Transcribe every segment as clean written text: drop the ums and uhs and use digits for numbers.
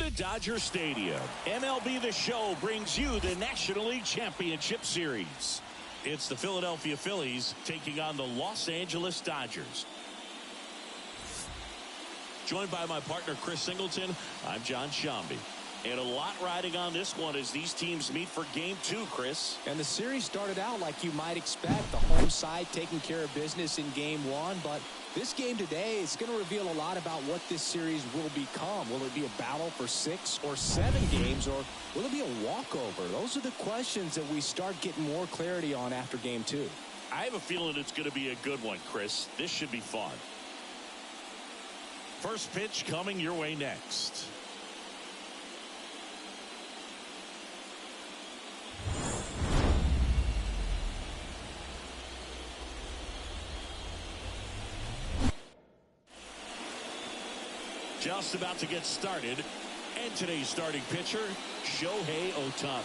to Dodger Stadium. MLB The Show brings you the National League Championship Series. It's the Philadelphia Phillies taking on the Los Angeles Dodgers. Joined by my partner Chris Singleton, I'm John Shambi. And a lot riding on this one as these teams meet for Game 2, Chris. And the series started out like you might expect. The home side taking care of business in Game 1. But this game today is going to reveal a lot about what this series will become. Will it be a battle for 6 or 7 games, or will it be a walkover? Those are the questions that we start getting more clarity on after Game 2. I have a feeling it's going to be a good one, Chris. This should be fun. First pitch coming your way next. Just about to get started, and today's starting pitcher, Shohei Ohtani.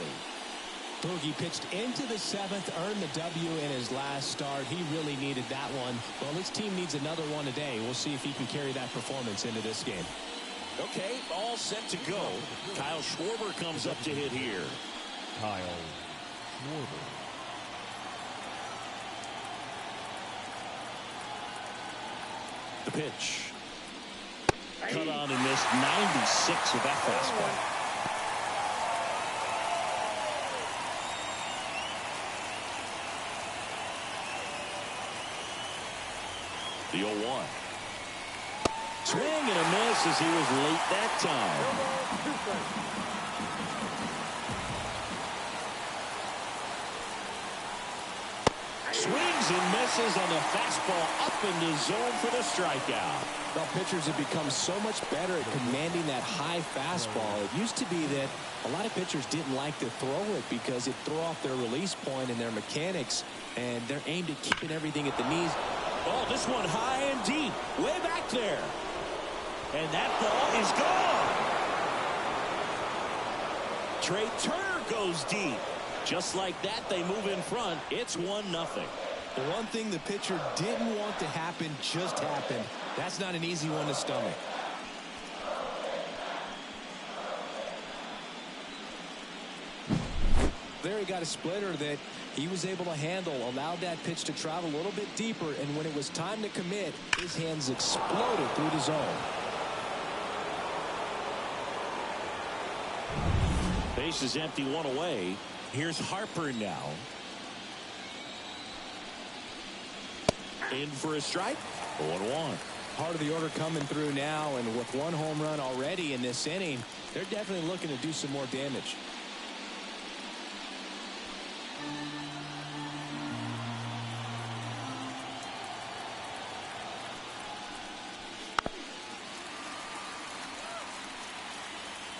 Boogie pitched into the 7th, earned the W in his last start. He really needed that one. Well, his team needs another one today. We'll see if he can carry that performance into this game. Okay, all set to go. Kyle Schwarber comes up to hit here. Kyle Schwarber. The pitch. Cut on and missed 96 with that fastball. The 0-1. Swing and a miss as he was late that time. Swings and misses on the fastball up in the zone for the strikeout. Well, pitchers have become so much better at commanding that high fastball. It used to be that a lot of pitchers didn't like to throw it because it threw off their release point and their mechanics, and they're aimed at keeping everything at the knees. Oh, this one high and deep, way back there. And that ball is gone. Trey Turner goes deep. Just like that, they move in front. It's 1-0. The one thing the pitcher didn't want to happen just happened. That's not an easy one to stomach. There he got a splitter that he was able to handle, allowed that pitch to travel a little bit deeper, and when it was time to commit, his hands exploded through the zone. Base is empty, one away. Here's Harper now. In for a strike. 0-1. Part of the order coming through now, and with 1 home run already in this inning, they're definitely looking to do some more damage.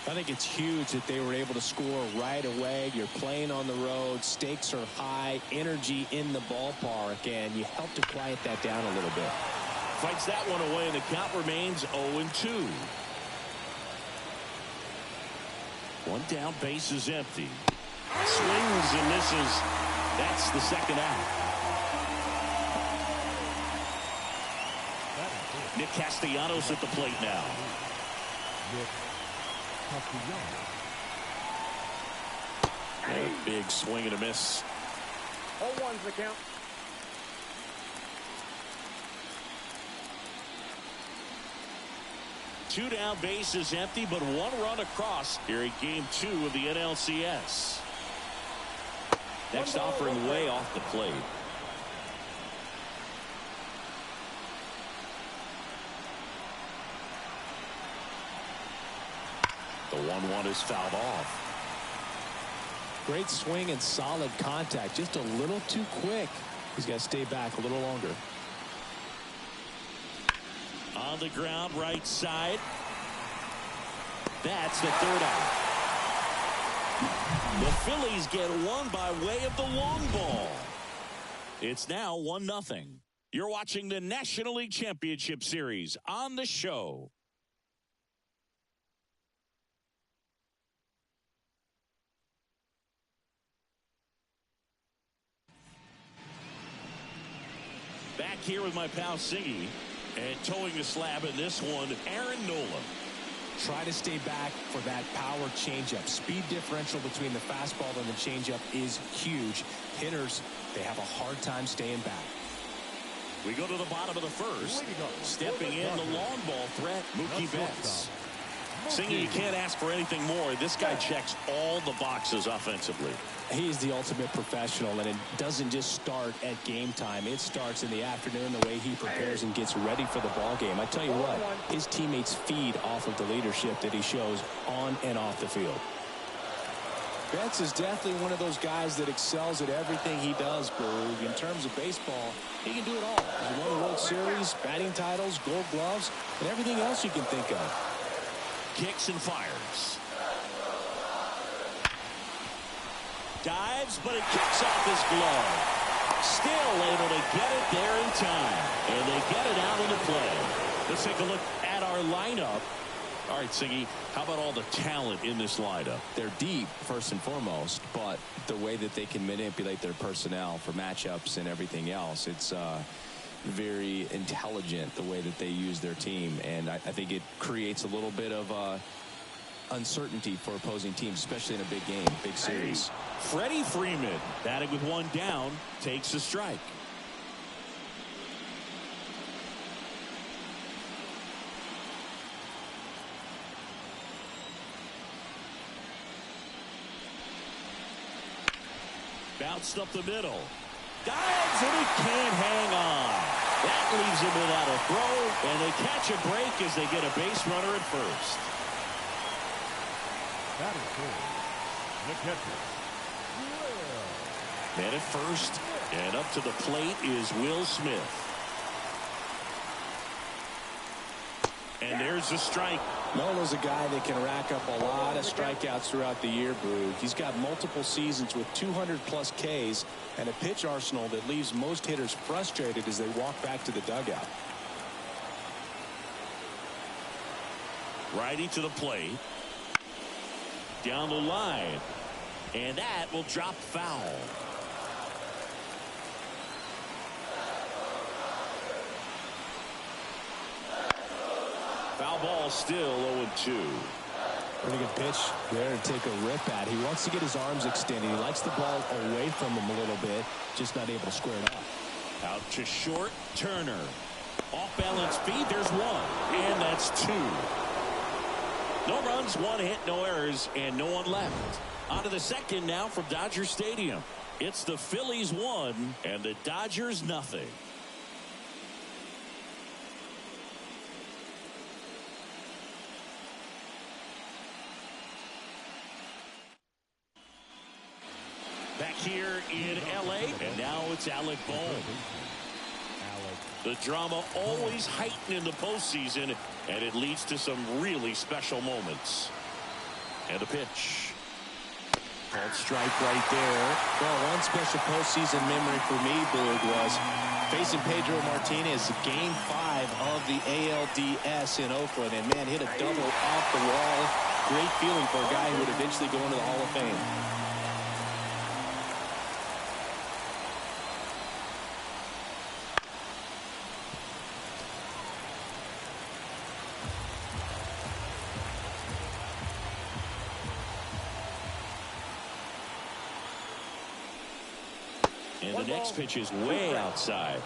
I think it's huge that they were able to score right away. You're playing on the road. Stakes are high. Energy in the ballpark. And you help to quiet that down a little bit. Fights that one away, and the count remains 0-2. One down, base is empty. Swings and misses. That's the second out. Nick Castellanos at the plate now. A big swing and a miss. 0-1's the count. Two down, base is empty, but 1 run across here in Game 2 of the NLCS. Next offering way off the plate. The 1-1 is fouled off. Great swing and solid contact. Just a little too quick. He's got to stay back a little longer. On the ground, right side. That's the 3rd out. The Phillies get one by way of the long ball. It's now 1-0. You're watching the National League Championship Series on the show. Back back here with my pal Siggy. And towing the slab in this one, Aaron Nola. Try to stay back for that power changeup. Speed differential between the fastball and the changeup is huge. Hitters, they have a hard time staying back. We go to the bottom of the first. Stepping in the long ball threat, Mookie Betts. Singing, you can't ask for anything more. This guy checks all the boxes offensively. He's the ultimate professional, and it doesn't just start at game time. It starts in the afternoon, the way he prepares and gets ready for the ball game. I tell you what, his teammates feed off of the leadership that he shows on and off the field. Betts is definitely one of those guys that excels at everything he does, Boog. In terms of baseball, he can do it all. He won the World Series, batting titles, gold gloves, and everything else you can think of. Kicks and fires. Dives, but it kicks off his glove. Still able to get it there in time. And they get it out of the play. Let's take a look at our lineup. All right, Siggy, how about all the talent in this lineup? They're deep, first and foremost, but the way that they can manipulate their personnel for matchups and everything else, it's very intelligent the way that they use their team. And I think it creates a little bit of uncertainty for opposing teams, especially in a big game, big series. Freddie Freeman, batting with one down, takes a strike. Bounced up the middle. Dives, and he can't hang on. That leaves him without a throw, and they catch a break as they get a base runner at first. That is good. The catcher. Man at first, and up to the plate is Will Smith. And there's a strike. Nola's a guy that can rack up a lot of strikeouts throughout the year, Boog. He's got multiple seasons with 200-plus Ks and a pitch arsenal that leaves most hitters frustrated as they walk back to the dugout. Righty to the plate. Down the line. And that will drop foul. Foul ball, still 0-2. Pretty good pitch there to take a rip at. He wants to get his arms extended. He likes the ball away from him a little bit, just not able to square it up. Out to short, Turner. Off balance feed, there's one. And that's two. No runs, one hit, no errors, and no one left. On to the second now from Dodger Stadium. It's the Phillies 1 and the Dodgers nothing. Back here in L.A., and now it's Alec Bohm. The drama always heightened in the postseason, and it leads to some really special moments. And the pitch. Called strike right there. Well, one special postseason memory for me, Boog, was facing Pedro Martinez, Game 5 of the ALDS in Oakland, and man, hit a double off the wall. Great feeling for a guy who would eventually go into the Hall of Fame. And the next pitch is way outside.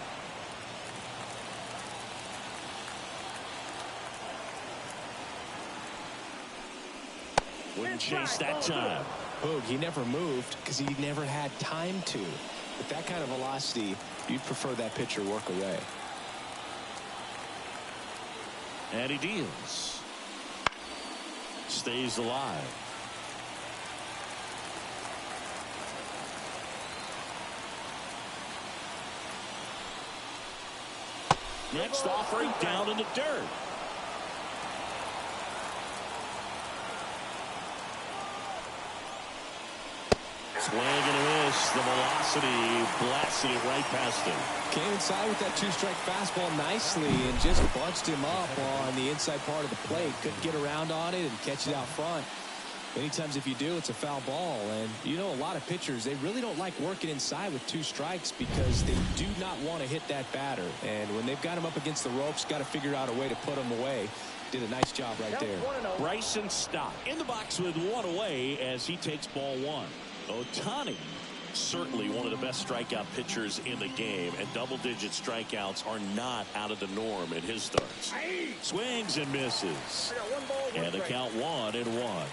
Wouldn't chase that time. Boog, he never moved because he never had time to. With that kind of velocity, you'd prefer that pitcher work away. And he deals. Stays alive. Next offering down in the dirt. Swing and a miss. The velocity blasted it right past him. Came inside with that two-strike fastball nicely and just bunched him up on the inside part of the plate. Couldn't get around on it and catch it out front. Many times if you do, it's a foul ball. And you know, a lot of pitchers, they really don't like working inside with two strikes because they do not want to hit that batter. And when they've got him up against the ropes, got to figure out a way to put him away. Did a nice job right there. Bryson Stott in the box with one away as he takes ball one. Ohtani, certainly one of the best strikeout pitchers in the game, and double-digit strikeouts are not out of the norm in his starts. Swings and misses. And the count 1-1.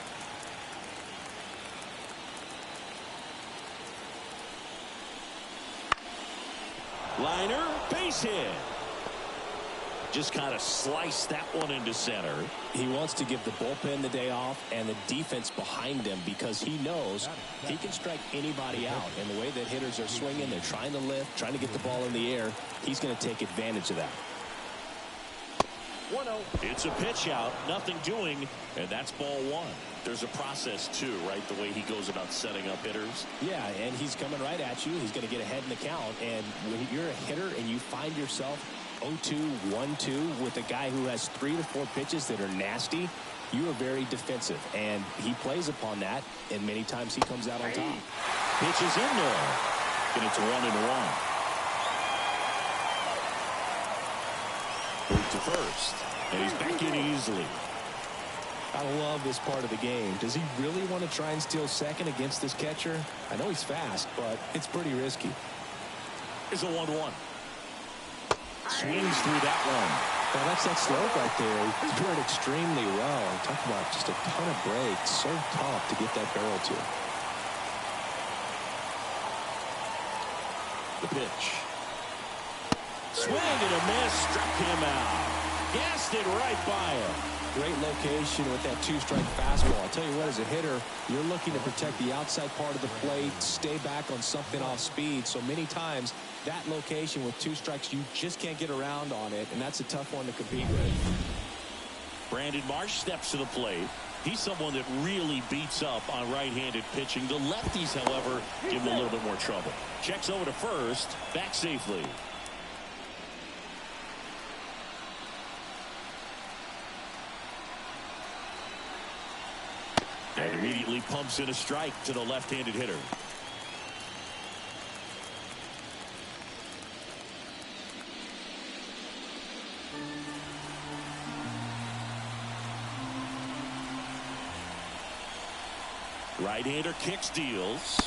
Liner, base hit. Just kind of sliced that one into center. He wants to give the bullpen the day off and the defense behind him because he knows he can strike anybody out. And the way that hitters are swinging, they're trying to lift, trying to get the ball in the air. He's going to take advantage of that. 1-0. It's a pitch out, nothing doing, and that's ball one. There's a process too, right? The way he goes about setting up hitters. Yeah, and he's coming right at you. He's going to get ahead in the count. And when you're a hitter and you find yourself 0-2, 1-2 with a guy who has 3 to 4 pitches that are nasty, you are very defensive. And he plays upon that, and many times he comes out on top. Pitches in there, and it's 1-1. Move to first, and he's back in easily. I love this part of the game. Does he really want to try and steal second against this catcher? I know he's fast, but it's pretty risky. It's a 1-1. Swings through that one. Well, that's that slope right there. He threw it extremely well. Talk about just a ton of breaks. So tough to get that barrel to. The pitch. Swing and a miss. Struck him out. Gassed it right by him. Great location with that 2-strike fastball. I'll tell you what, as a hitter, you're looking to protect the outside part of the plate, stay back on something off speed. So many times, that location with 2 strikes, you just can't get around on it, and that's a tough one to compete with. Brandon Marsh steps to the plate. He's someone that really beats up on right-handed pitching. The lefties, however, give him a little bit more trouble. Checks over to first, back safely. And immediately pumps in a strike to the left-handed hitter. Right-hander kicks, deals.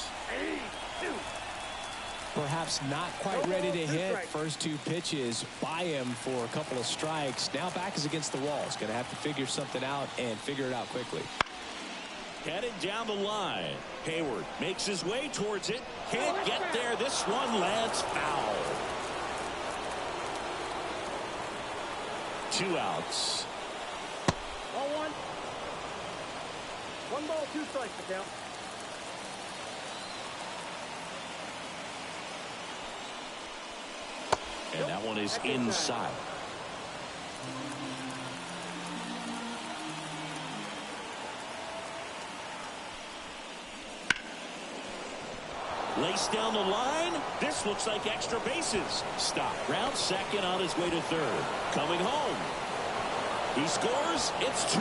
Perhaps not quite ready to hit. First 2 pitches by him for a couple of strikes. Now back is against the wall. He's going to have to figure something out and figure it out quickly. Headed down the line. Hayward makes his way towards it. Can't get there. This one lands foul. 2 outs. 0-1. 1 ball, 2 strikes to count. And that one is inside. Lace down the line. This looks like extra bases. Stop. Round second on his way to third. Coming home. He scores. It's 2-0.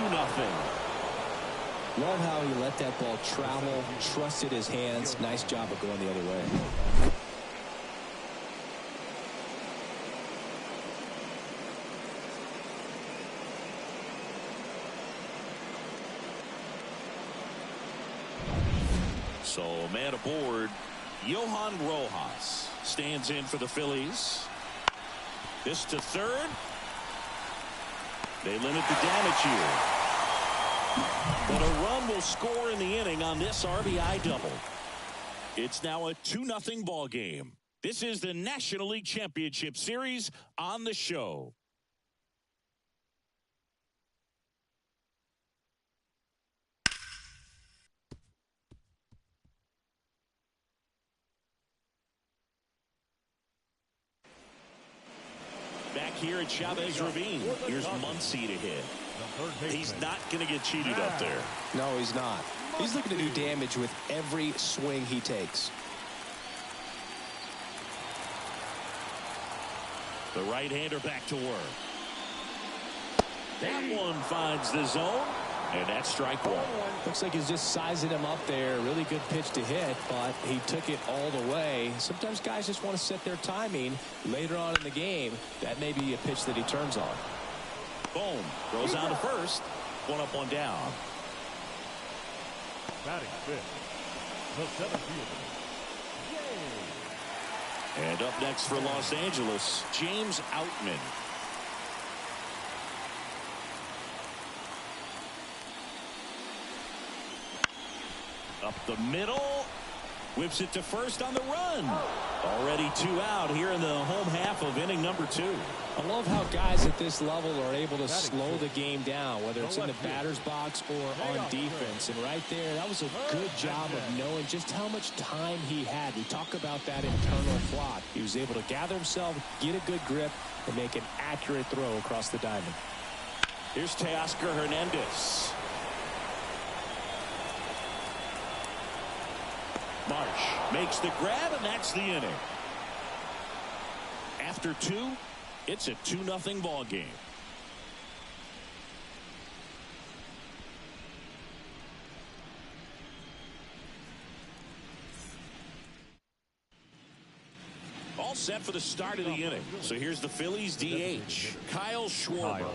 Love how he let that ball travel, trusted his hands. Nice job of going the other way. So, man aboard. Johan Rojas stands in for the Phillies. This to third. They limit the damage here. But a run will score in the inning on this RBI double. It's now a 2-0 ball game. This is the National League Championship Series on the show. Back here at Chavez Ravine, here's Muncy to hit. He's not going to get cheated up there. No, he's not. He's looking to do damage with every swing he takes. The right-hander back to work. That one finds the zone, and that's strike 1. Looks like he's just sizing him up there. Really good pitch to hit, but he took it all the way. Sometimes guys just want to set their timing later on in the game. That may be a pitch that he turns on. Boom. Goes on to first. One up, one down. Batting fifth, the center fielder, James. And up next for Los Angeles, James Outman. Up the middle. Whips it to first on the run. Already 2 out here in the home half of inning number 2. I love how guys at this level are able to slow the game down, whether it's in the batter's box or on defense. And right there, that was a good job of knowing just how much time he had. We talk about that internal clock. He was able to gather himself, get a good grip, and make an accurate throw across the diamond. Here's Teoscar Hernandez. Marsh makes the grab, and that's the inning. After 2, it's a 2-0 ball game. All set for the start of the inning. So here's the Phillies DH, Kyle Schwarber.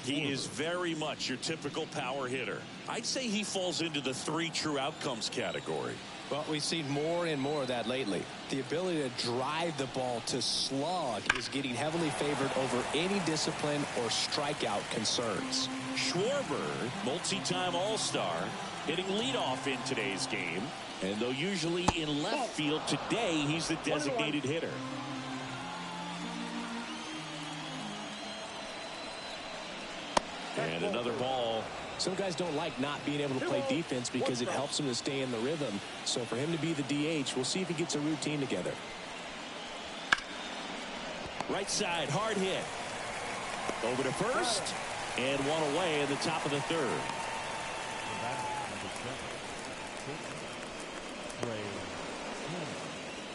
He is very much your typical power hitter. I'd say he falls into the 3 true outcomes category. Well, we've seen more and more of that lately. The ability to drive the ball to slug is getting heavily favored over any discipline or strikeout concerns. Schwarber, multi-time All-Star, hitting leadoff in today's game. And though usually in left field, today he's the designated hitter. And another ball. Some guys don't like not being able to play defense because it helps them to stay in the rhythm. So for him to be the DH, we'll see if he gets a routine together. Right side, hard hit. Over to first. And one away in the top of the 3rd.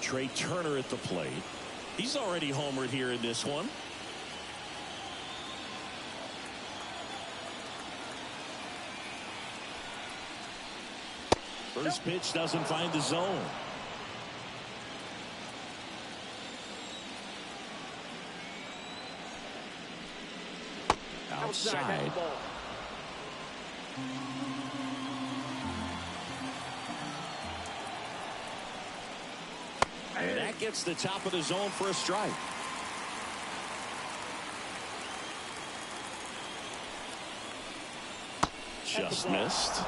Trey Turner at the plate. He's already homered here in this one. First pitch doesn't find the zone. Outside. And that gets the top of the zone for a strike. Just missed.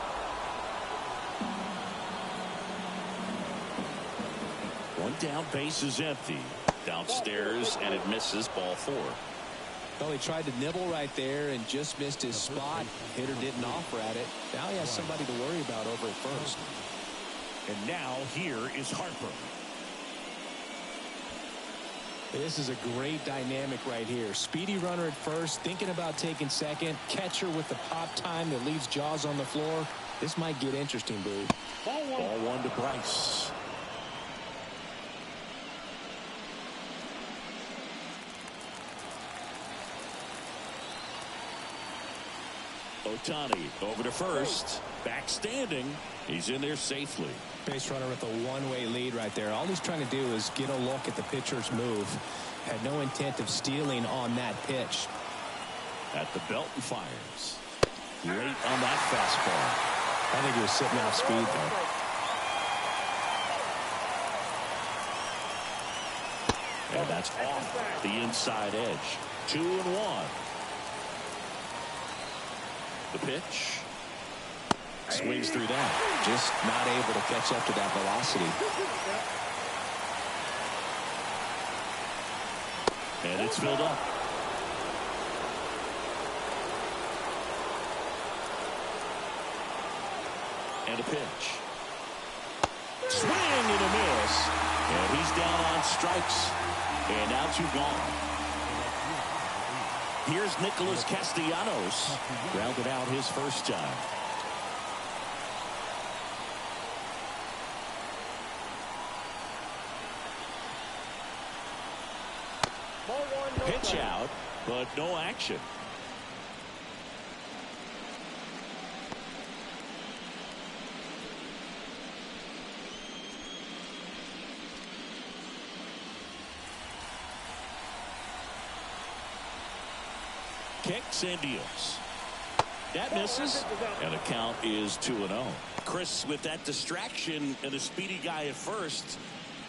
One down, base is empty. Downstairs, and it misses, ball 4. Well, he tried to nibble right there and just missed his spot. Hitter didn't offer at it. Now he has somebody to worry about over at first. And now here is Harper. This is a great dynamic right here. Speedy runner at first, thinking about taking second. Catcher with the pop time that leaves Jaws on the floor. This might get interesting, Boo. Ball 1 to Bryce. Ohtani over to first. Back standing. He's in there safely. Base runner with a one-way lead right there. All he's trying to do is get a look at the pitcher's move. Had no intent of stealing on that pitch. At the belt and fires. Late on that fastball. I think he was sitting off speed, though. And that's off the inside edge. 2-1. The pitch. Swings through that. Just not able to catch up to that velocity. And it's filled up. And a pitch. Swing and a miss. And he's down on strikes. And now 2 gone. Here's Nicholas Castellanos. Grounded out his first time. Pitch out, but no action. kicks and deals. That misses, and the count is 2-0. Chris, with that distraction and a speedy guy at first,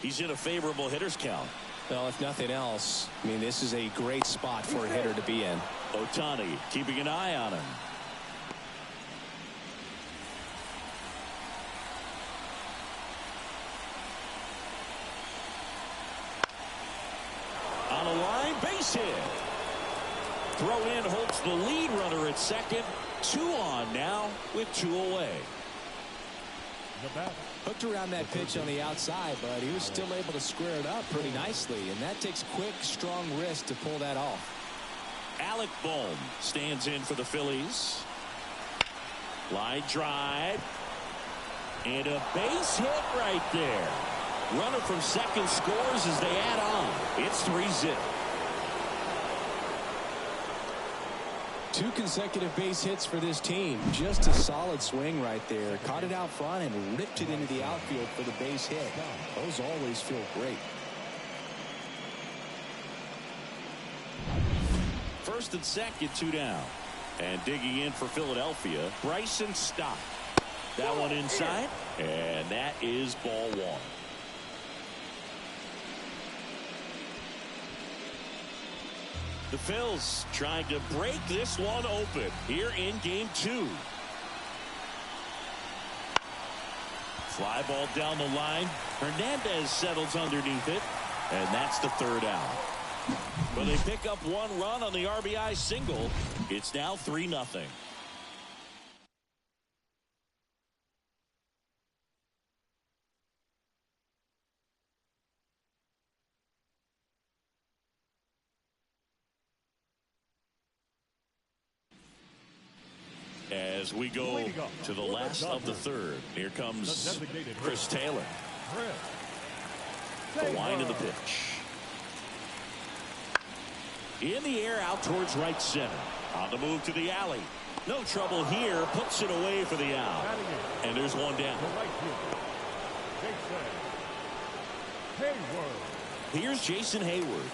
he's in a favorable hitter's count. Well, if nothing else, I mean, this is a great spot for a hitter to be in. Ohtani keeping an eye on him. On a line, base hit. Throw in holds the lead runner at second. 2 on now with 2 away. Hooked around that pitch on the outside, but he was still able to square it up pretty nicely, and that takes quick, strong wrist to pull that off. Alec Bohm stands in for the Phillies. Line drive. And a base hit right there. Runner from second scores as they add on. It's 3-zip. 2 consecutive base hits for this team. Just a solid swing right there. Caught it out front and ripped it into the outfield for the base hit. Those always feel great. First and second, 2 down. And digging in for Philadelphia, Bryson Stott. That one inside, and that is ball 1. The Phils trying to break this one open here in game 2. Fly ball down the line. Hernandez settles underneath it, and that's the 3rd out. But they pick up 1 run on the RBI single. It's now 3-0. As we go to the last of the 3rd, here comes Chris Taylor. The line of the pitch. In the air out towards right center. On the move to the alley. No trouble here. Puts it away for the out. And there's 1 down. Here's Jason Hayward.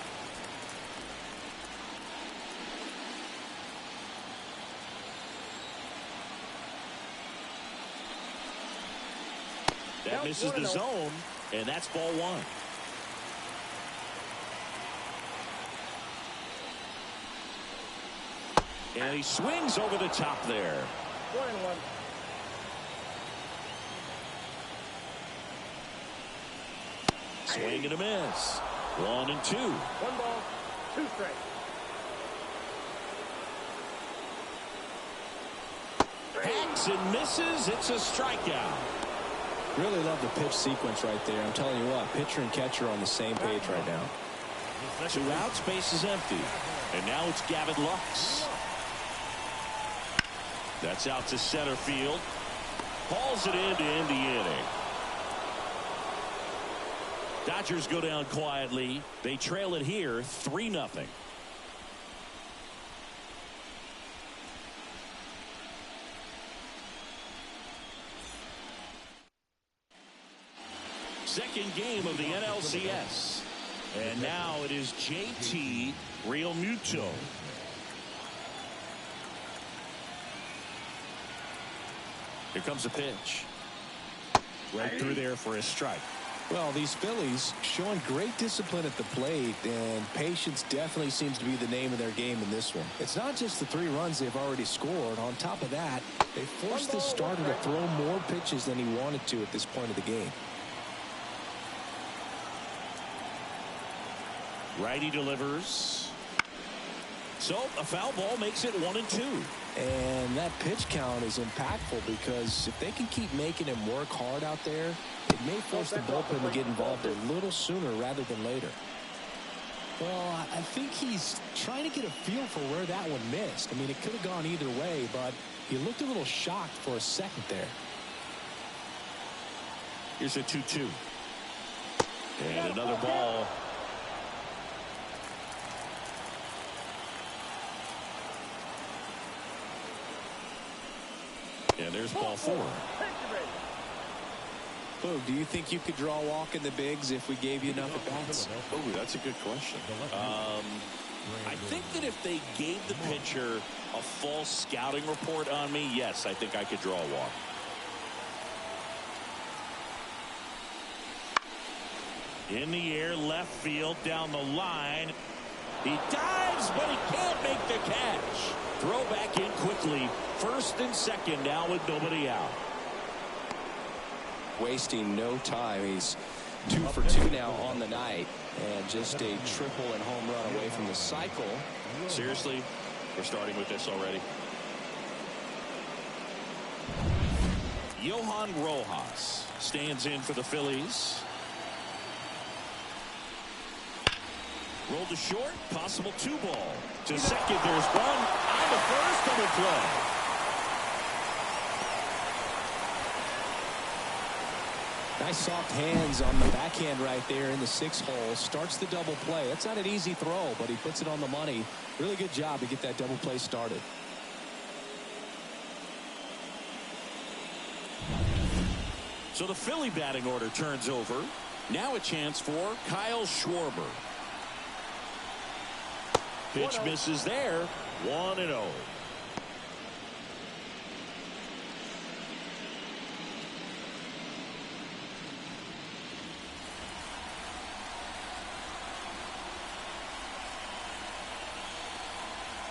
That misses the zone, and that's ball 1. And he swings over the top there. 1-1. Swing and a miss. 1-2. 1 ball, 2 strikes. Hacks and misses. It's a strikeout. Really love the pitch sequence right there. I'm telling you what, pitcher and catcher are on the same page right now. 2 outs, base is empty. And now it's Gavin Lux. That's out to center field. Hauls it in to end the inning. Dodgers go down quietly. They trail it here 3-0. Second game of the NLCS. And now it is JT Realmuto. Here comes a pitch. Right through there for a strike. Well, these Phillies showing great discipline at the plate, and patience definitely seems to be the name of their game in this one. It's not just the 3 runs they've already scored. On top of that, they forced this starter to throw more pitches than he wanted to at this point of the game. Righty delivers. So a foul ball makes it 1-2. And that pitch count is impactful because if they can keep making him work hard out there, it may force the bullpen to get involved a little sooner rather than later. Well, I think he's trying to get a feel for where that one missed. I mean, it could have gone either way, but he looked a little shocked for a second there. Here's a 2-2. And another ball. And there's ball 4. Boog, do you think you could draw a walk in the bigs if we gave you enough at bats? Oh, that's a good question. I think that if they gave the pitcher a false scouting report on me, yes, I think I could draw a walk. In the air, left field, down the line. He dives, but he can't make the catch. Throw back in quickly. First and second now with nobody out. Wasting no time. He's 2 for 2 now on the night, and just a triple and home run away from the cycle. Seriously, we're starting with this already. Johan Rojas stands in for the Phillies. Rolled to short, possible 2-ball. To second, there's one. On the first, double play. Nice soft hands on the backhand right there in the 6 hole. Starts the double play. That's not an easy throw, but he puts it on the money. Really good job to get that double play started. So the Philly batting order turns over. Now a chance for Kyle Schwarber. Pitch misses there. 1-0.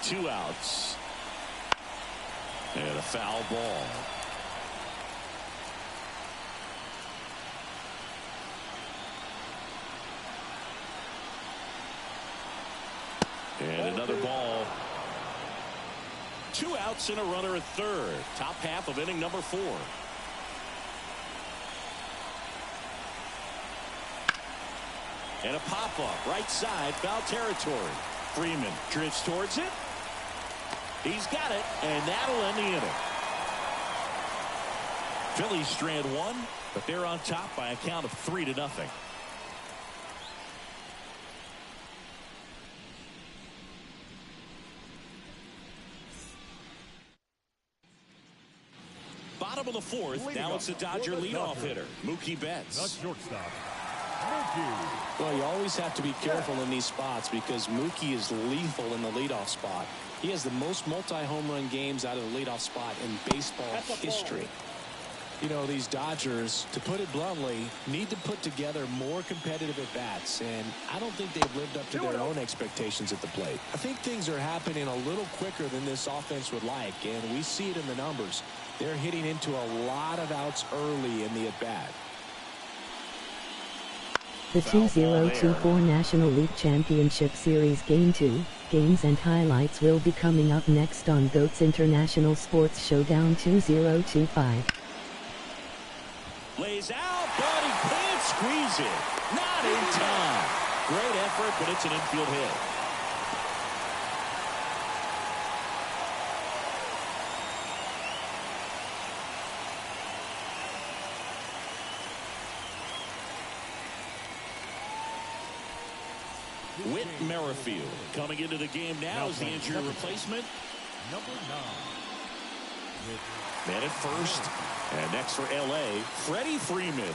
Two outs. And a foul ball. And another ball. 2 outs and a runner at third. Top half of inning number 4. And a pop-up right side, foul territory. Freeman drifts towards it. He's got it, and that'll end the inning. Phillies strand 1, but they're on top by a count of 3-0. Bottom of the 4th, now it's the Dodger leadoff hitter, Mookie Betts. The shortstop, Mookie. Well, you always have to be careful in these spots because Mookie is lethal in the leadoff spot. He has the most multi-home run games out of the leadoff spot in baseball history. You know, these Dodgers, to put it bluntly, need to put together more competitive at-bats, and I don't think they've lived up to their own expectations at the plate. I think things are happening a little quicker than this offense would like, and we see it in the numbers. They're hitting into a lot of outs early in the at-bat. The 2024 National League Championship Series Game 2, games and highlights will be coming up next on GOAT's International Sports Showdown 2025. Lays out, but he can't squeeze it. Not in time. Great effort, but it's an infield hit. Whit Merrifield coming into the game now as the injury replacement. Number 9. Man at first. And next for L.A., Freddie Freeman.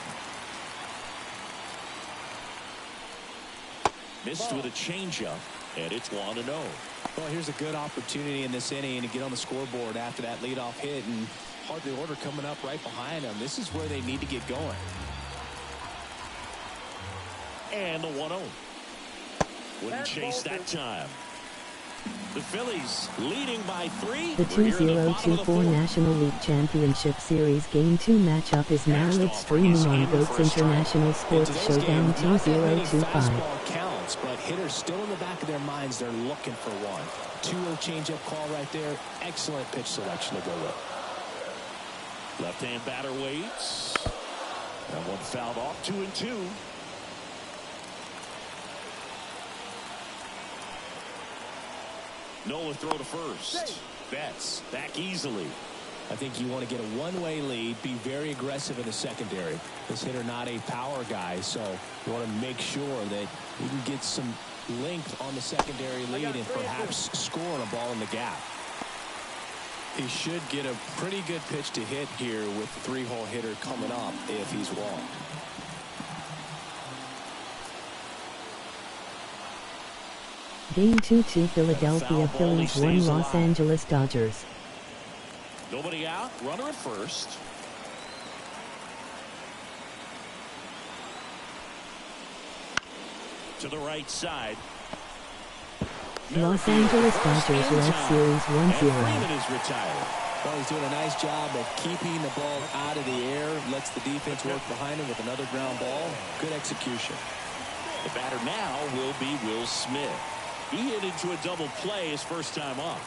Missed with a changeup, and it's 1-0. Well, here's a good opportunity in this inning to get on the scoreboard after that leadoff hit, and hardly order coming up right behind them. This is where they need to get going. And the 1-0. Wouldn't chase that time. The Phillies leading by 3. The 2024 National League Championship Series Game 2 matchup is now live streaming on GOAT's International Sports Showdown 2025. Counts, but hitters still in the back of their minds. They're looking for one. 2-0 changeup call right there. Excellent pitch selection to go with. Left-hand batter waits. That one fouled off. 2-2. Nola throw to first. Betts back easily. I think you want to get a one-way lead, be very aggressive in the secondary. This hitter not a power guy, so you want to make sure that you can get some length on the secondary lead and perhaps score a ball in the gap. He should get a pretty good pitch to hit here with the 3-hole hitter coming up if he's walked. Game 2-2 Philadelphia Phillies 1 Los Angeles Dodgers. Nobody out. Runner at first. To the right side. Los Angeles Dodgers led series 1-0. Freeman is retired. Well, he's doing a nice job of keeping the ball out of the air. Lets the defense work behind him with another ground ball. Good execution. The batter now will be Will Smith. He hit into a double play his first time up.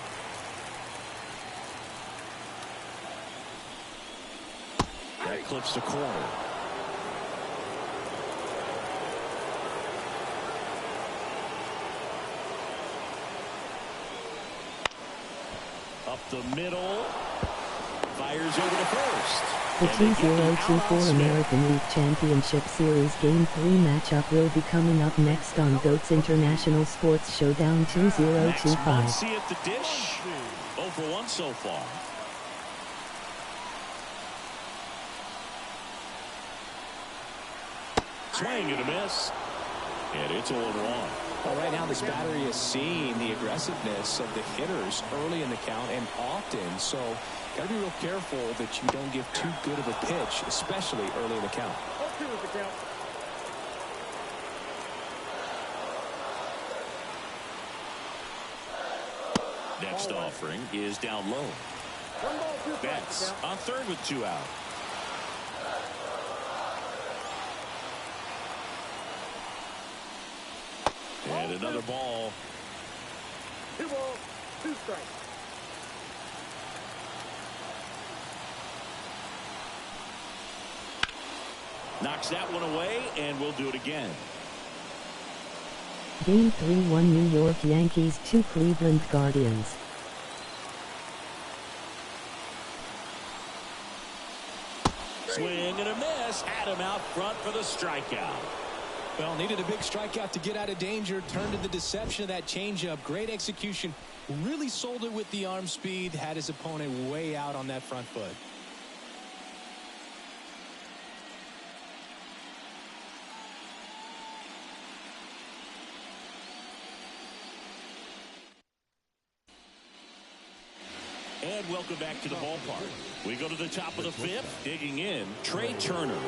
That clips the corner. Up the middle. Fires over to first. The 2024 American League Championship Series Game 3 matchup will be coming up next on GOAT's International Sports Showdown 2025. See at the dish. 0 for 1 so far. Swing and a miss. And it's 0-1. Well, right now this battery is seeing the aggressiveness of the hitters early in the count and often. So got to be real careful that you don't give too good of a pitch, especially early in the count. 0-2 is the count. Next offering is down low. 1 ball, 2 strikes. Betts on third with 2 out. And another ball. 2 balls, 2 strikes. Knocks that one away, and we'll do it again. Game 3-1 New York Yankees 2 Cleveland Guardians. Swing and a miss. Had him out front for the strikeout. Well, needed a big strikeout to get out of danger. Turned to the deception of that changeup. Great execution. Really sold it with the arm speed. Had his opponent way out on that front foot. And welcome back to the ballpark. We go to the top of the 5th. Digging in, Trey Turner.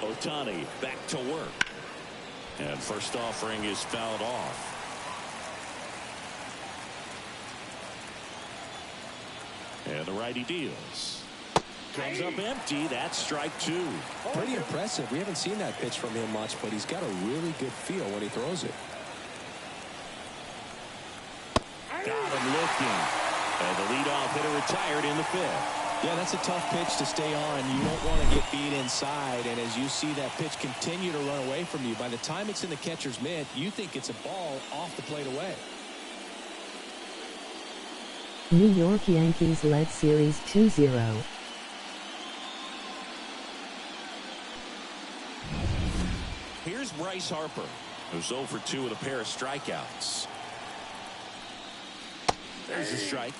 Ohtani back to work. And first offering is fouled off. And the righty deals. Comes up empty. That's strike 2. Pretty impressive. We haven't seen that pitch from him much, but he's got a really good feel when he throws it. Got him looking. And the leadoff hitter retired in the 5th. Yeah, that's a tough pitch to stay on. You don't want to get beat inside, and as you see that pitch continue to run away from you, by the time it's in the catcher's mitt, you think it's a ball off the plate away. New York Yankees led series 2-0. Here's Bryce Harper, who's 0 for 2 with a pair of strikeouts. There's a strike.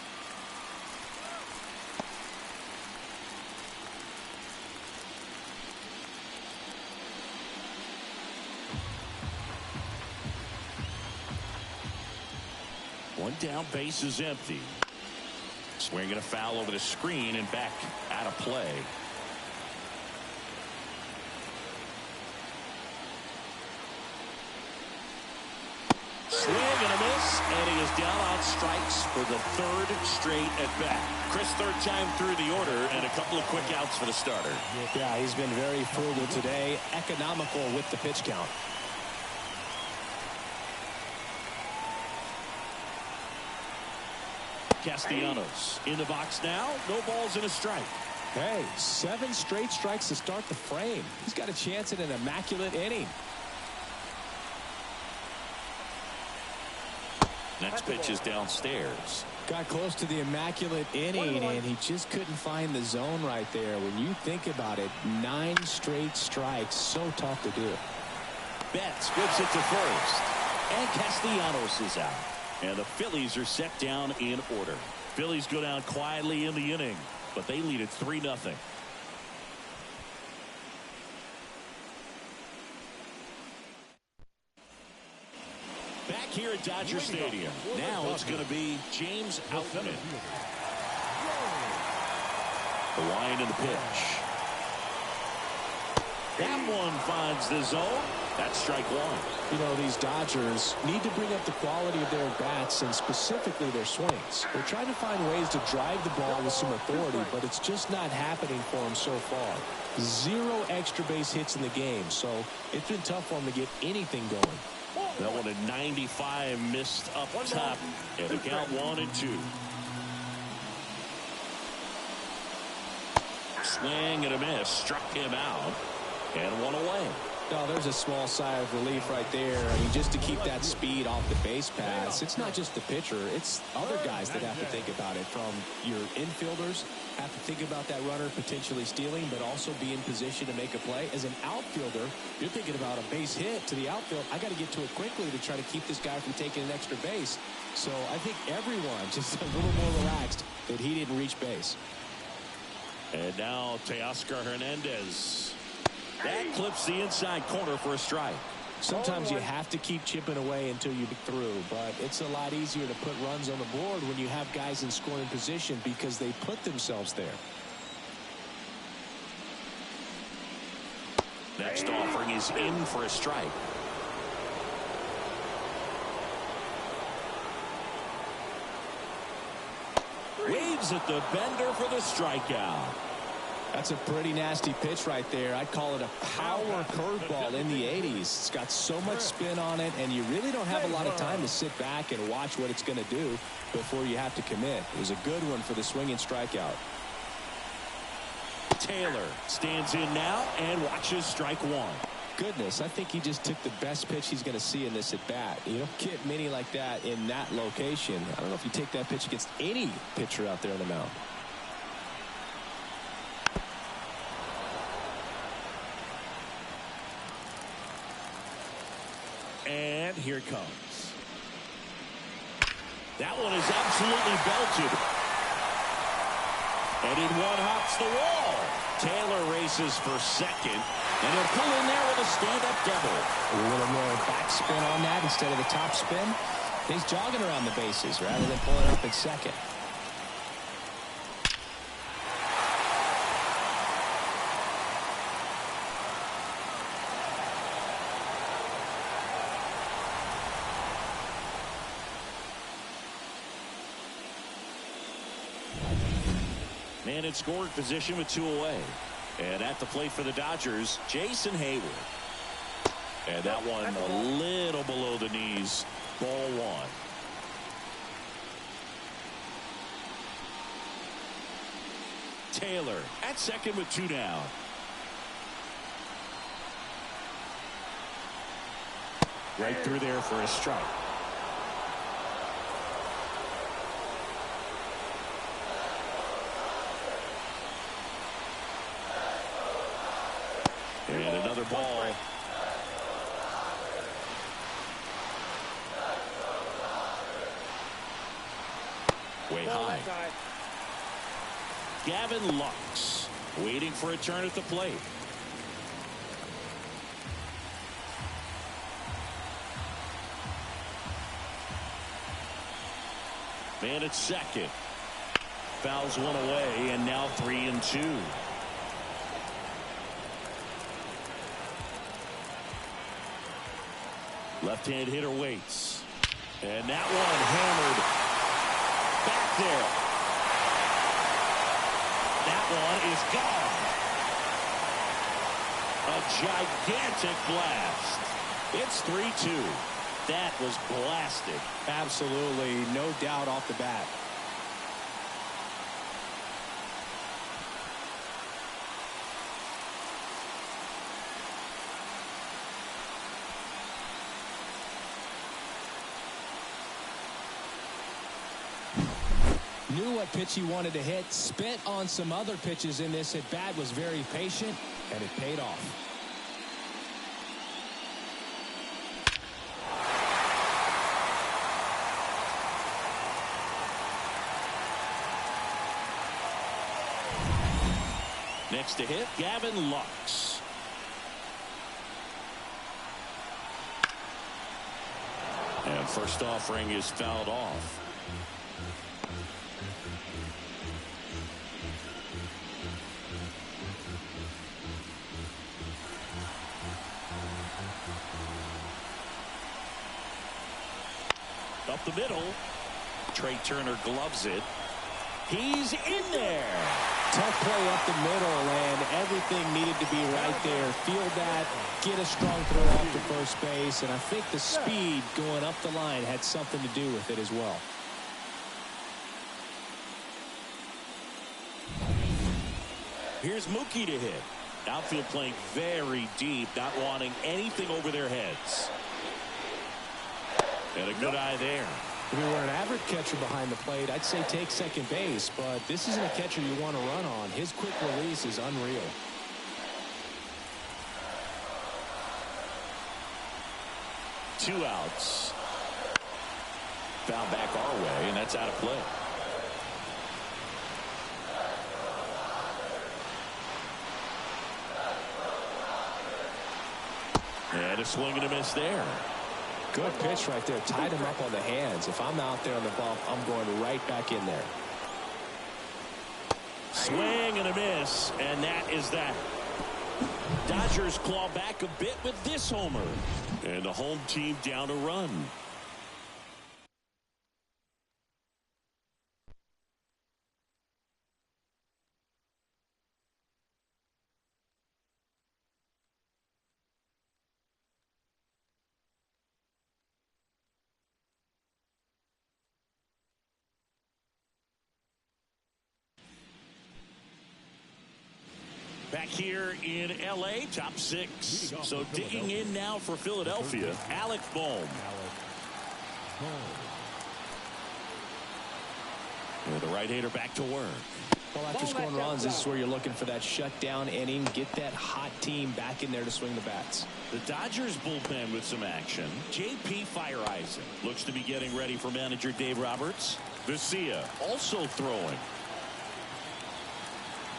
One down, base is empty. Swinging a foul over the screen and back out of play. Swing and a miss, and he is down on strikes for the 3rd straight at bat. Chris, 3rd time through the order, and a couple of quick outs for the starter. Yeah, he's been very frugal today, economical with the pitch count. Castellanos in the box now. No balls and a strike. Hey, 7 straight strikes to start the frame. He's got a chance at an immaculate inning. Next pitch is downstairs. Got close to the immaculate inning, and he just couldn't find the zone right there. When you think about it, 9 straight strikes, so tough to do. Betts whips it to first. And Castellanos is out. And the Phillies are set down in order. Phillies go down quietly in the inning, but they lead it 3-0. here at Dodger Stadium. Now it's going to be James Outman. The line and the pitch. That one finds the zone. That's strike one. You know, these Dodgers need to bring up the quality of their bats and specifically their swings. They're trying to find ways to drive the ball with some authority, but it's just not happening for them so far. 0 extra base hits in the game, so it's been tough for them to get anything going. That one at 95 missed up top, and the count 1-2. Swing and a miss, struck him out, and one away. No, there's a small sigh of relief right there. I mean, just to keep that speed off the base pass. It's not just the pitcher. It's other guys that have to think about it. From your infielders have to think about that runner potentially stealing, but also be in position to make a play. As an outfielder, you're thinking about a base hit to the outfield. I got to get to it quickly to try to keep this guy from taking an extra base. So I think everyone just a little more relaxed that he didn't reach base. And now Teoscar Hernandez. That clips the inside corner for a strike. Sometimes you have to keep chipping away until you get through, but it's a lot easier to put runs on the board when you have guys in scoring position because they put themselves there. Next offering is in for a strike. Waves at the bender for the strikeout. That's a pretty nasty pitch right there. I'd call it a power curveball in the 80s. It's got so much spin on it, and you really don't have a lot of time to sit back and watch what it's going to do before you have to commit. It was a good one for the swinging strikeout. Taylor stands in now and watches strike one. Goodness, I think he just took the best pitch he's going to see in this at bat. You don't get many like that in that location. I don't know if you take that pitch against any pitcher out there on the mound. And here it comes. That one is absolutely belted. And in one hops the wall. Taylor races for second. And he'll pull in there with a stand-up double. A little more backspin on that instead of the top spin. He's jogging around the bases rather than pulling up in second. Man in scoring position with 2 away. And at the plate for the Dodgers, Jason Hayward. And that one a little below the knees. Ball one. Taylor at second with 2 down. Right through there for a strike. And another ball. Way high. Gavin Lux waiting for a turn at the plate. Man at second. Fouls one away, and now 3-2. Left-hand hitter waits. And that one hammered back there. That one is gone. A gigantic blast. It's 3-2. That was blasted. Absolutely, no doubt off the bat. Knew what pitch he wanted to hit, spent on some other pitches in this at bat, was very patient, and it paid off. Next to hit, Gavin Lux. And And first offering is fouled off. Up the middle. Trey Turner gloves it. He's in there. Tough play up the middle, and everything needed to be right there. Field that, get a strong throw off to first base, and I think the speed going up the line had something to do with it as well. Here's Mookie to hit. Outfield playing very deep, not wanting anything over their heads. And a good eye there. If you were an average catcher behind the plate, I'd say take second base, but this isn't a catcher you want to run on. His quick release is unreal. Two outs. Foul back our way, and that's out of play. And a swing and a miss there. Good pitch right there. Tied him up on the hands. If I'm out there on the bump, I'm going right back in there. Swing and a miss, and that is that. Dodgers claw back a bit with this homer. And the home team down a run. Back here in L.A., top six. So digging in now for Philadelphia, Alec Bohm. And the right-hander back to work. Well, after scoring runs, this is where you're looking for that shutdown inning. Get that hot team back in there to swing the bats. The Dodgers bullpen with some action. J.P. Fireisen looks to be getting ready for manager Dave Roberts. Vesia also throwing.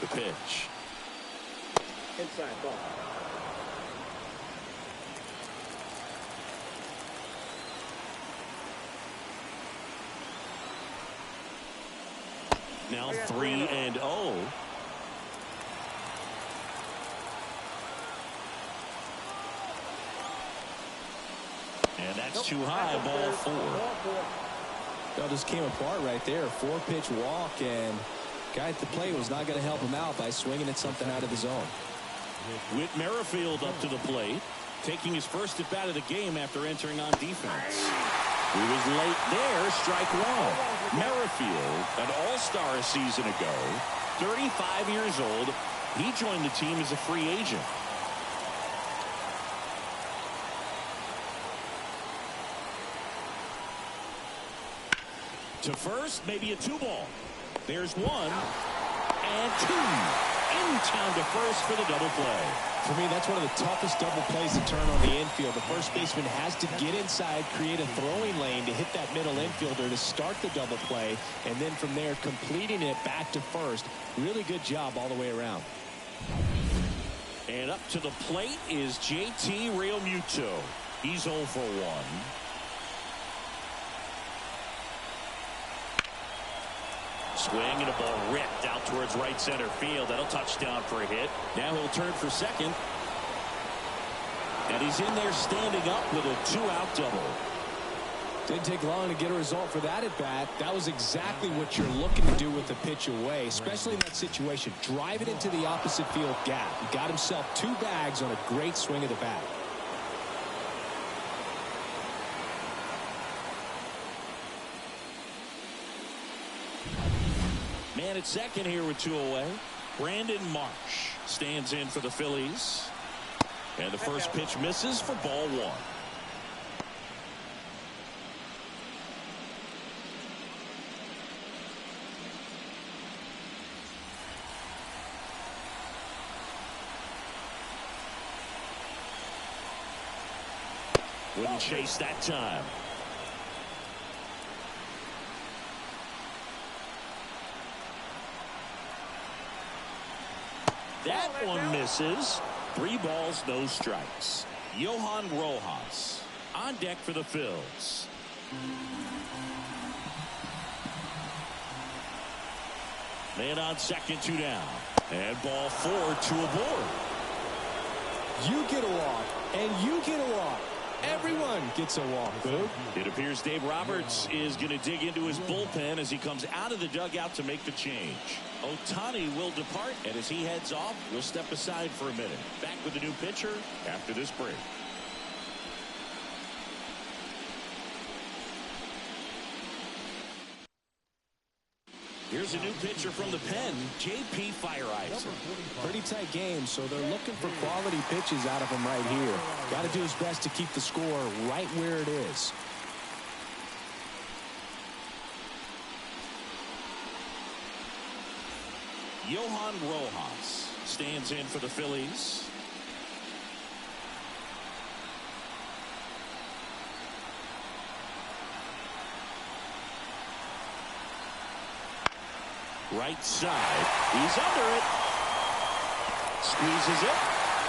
The pitch. Inside ball. Now 3-0. And that's too high, ball 4. Well, just came apart right there. 4-pitch walk, and guy at the plate was not going to help him out by swinging at something out of the zone. Whit Merrifield up to the plate, taking his first at bat of the game after entering on defense. He was late there, strike one. Merrifield, an all-star a season ago, 35 years old. He joined the team as a free agent. To first, maybe a 2-ball. There's 1 and 2. In town to first for the double play. For me, that's one of the toughest double plays to turn on the infield. The first baseman has to get inside, create a throwing lane to hit that middle infielder to start the double play, and then from there completing it back to first. Really good job all the way around. And up to the plate is JT Realmuto. He's 0 for 1. Swing and a ball ripped out towards right center field. That'll touch down for a hit. Now he'll turn for second. And he's in there standing up with a 2-out double. Didn't take long to get a result for that at bat. That was exactly what you're looking to do with the pitch away, especially in that situation. Drive it into the opposite field gap. He got himself 2 bags on a great swing of the bat. Man at second here with 2 away. Brandon Marsh stands in for the Phillies. And the first pitch misses for ball 1. Wouldn't chase that time. That one misses. 3 balls, no strikes. Johan Rojas on deck for the Phils. Man on second, 2 down. And ball 4, 2 aboard. You get a walk, and you get a walk. Everyone gets a walk, Boo. It appears Dave Roberts is going to dig into his bullpen as he comes out of the dugout to make the change. Ohtani will depart, and as he heads off, we'll step aside for a minute. Back with the new pitcher after this break. Here's a new pitcher from the pen, J.P. Fire-Eyes. Pretty tight game, so they're looking for quality pitches out of him right here. Got to do his best to keep the score right where it is. Johan Rojas stands in for the Phillies. Right side. He's under it. Squeezes it.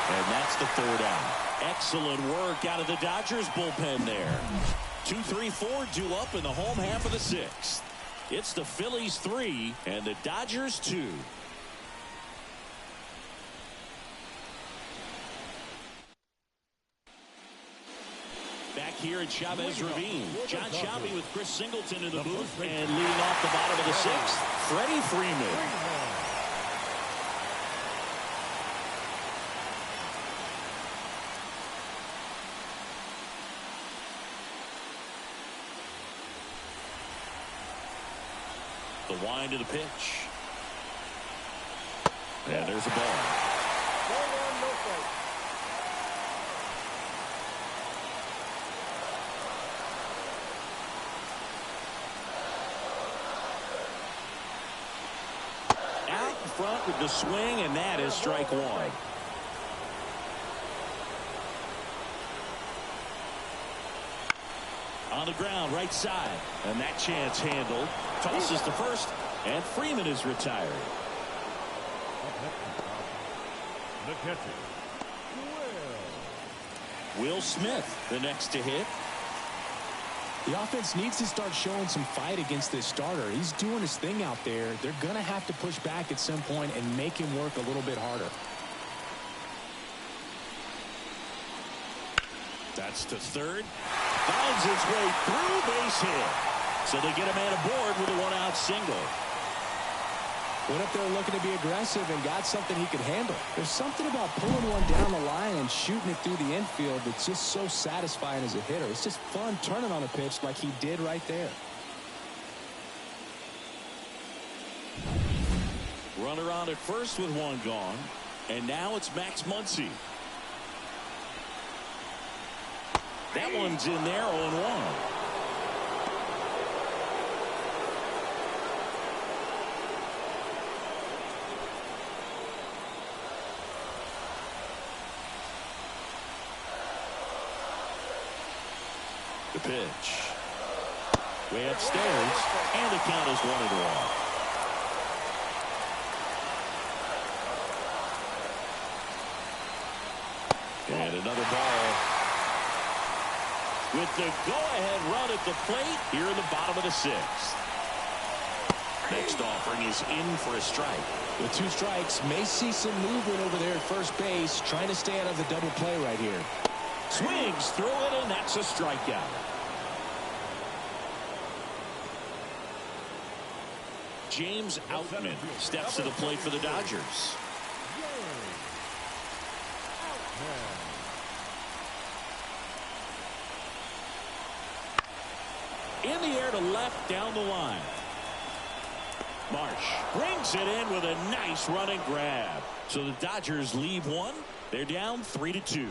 And that's the 3rd out. Excellent work out of the Dodgers bullpen there. 2-3-4 due up in the home half of the 6th. It's the Phillies 3 and the Dodgers 2. Back here at Chavez Ravine, John Shelby with Chris Singleton in the booth, and leading off the bottom of the 6th, Freddie Freeman. The wind of the pitch. And there's a ball. Front with the swing, and that is strike 1. On the ground, right side, and that chance handled. Tosses to first, and Freeman is retired. The catcher, Will Smith, the next to hit. The offense needs to start showing some fight against this starter. He's doing his thing out there. They're going to have to push back at some point and make him work a little bit harder. That's to third. Finds his way through, base hit. So they get a man aboard with a 1-out single. Went up there looking to be aggressive and got something he could handle. There's something about pulling one down the line and shooting it through the infield that's just so satisfying as a hitter. It's just fun turning on a pitch like he did right there. Runner on at first with 1 gone. And now it's Max Muncy. That one's in there, 0-1. The pitch. Way upstairs, and the count is 1-1. And another ball. With the go-ahead run at the plate here in the bottom of the 6th. Next offering is in for a strike. With 2 strikes, may see some movement over there at first base, trying to stay out of the double play right here. Swings through it, and that's a strikeout. James Outman steps to the plate for the Dodgers. In the air to left, down the line. Marsh brings it in with a nice running grab. So the Dodgers leave 1. They're down 3-2.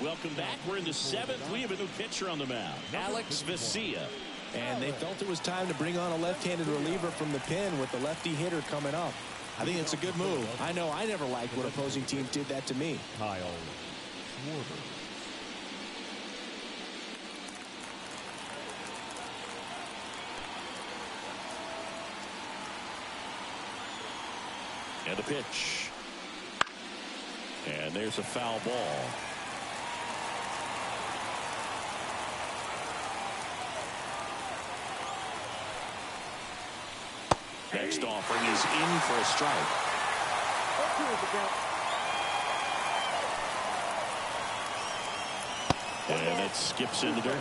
Welcome back. We're in the 7th. We have a new pitcher on the mound, Alex Vesia. And they felt it was time to bring on a left-handed reliever from the pen with the lefty hitter coming up. I think it's a good move. I know I never liked when opposing teams did that to me. Kyle Schwarber. And a pitch. And there's a foul ball. Next offering is in for a strike. And it skips in the dirt.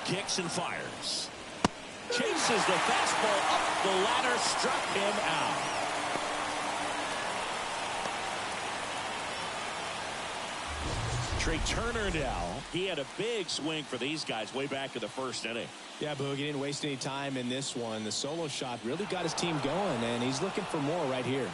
Kicks and fires. Chases the fastball up the ladder, struck him out. Trey Turner now. He had a big swing for these guys way back in the first inning. Yeah, Boog, he didn't waste any time in this one. The solo shot really got his team going, and he's looking for more right here.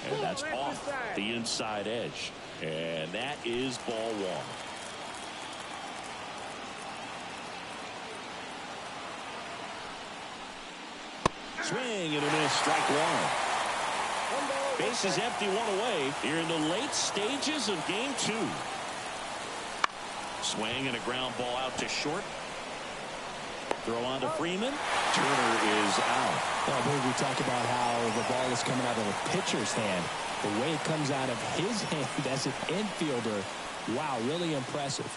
And that's off the inside edge. And that is ball one. Swing and a miss, strike one. Base is empty, one away here in the late stages of game two. Swing and a ground ball out to short. Throw on to Freeman. Turner is out. Well, we talk about how the ball is coming out of the pitcher's hand. The way it comes out of his hand as an infielder, wow, really impressive.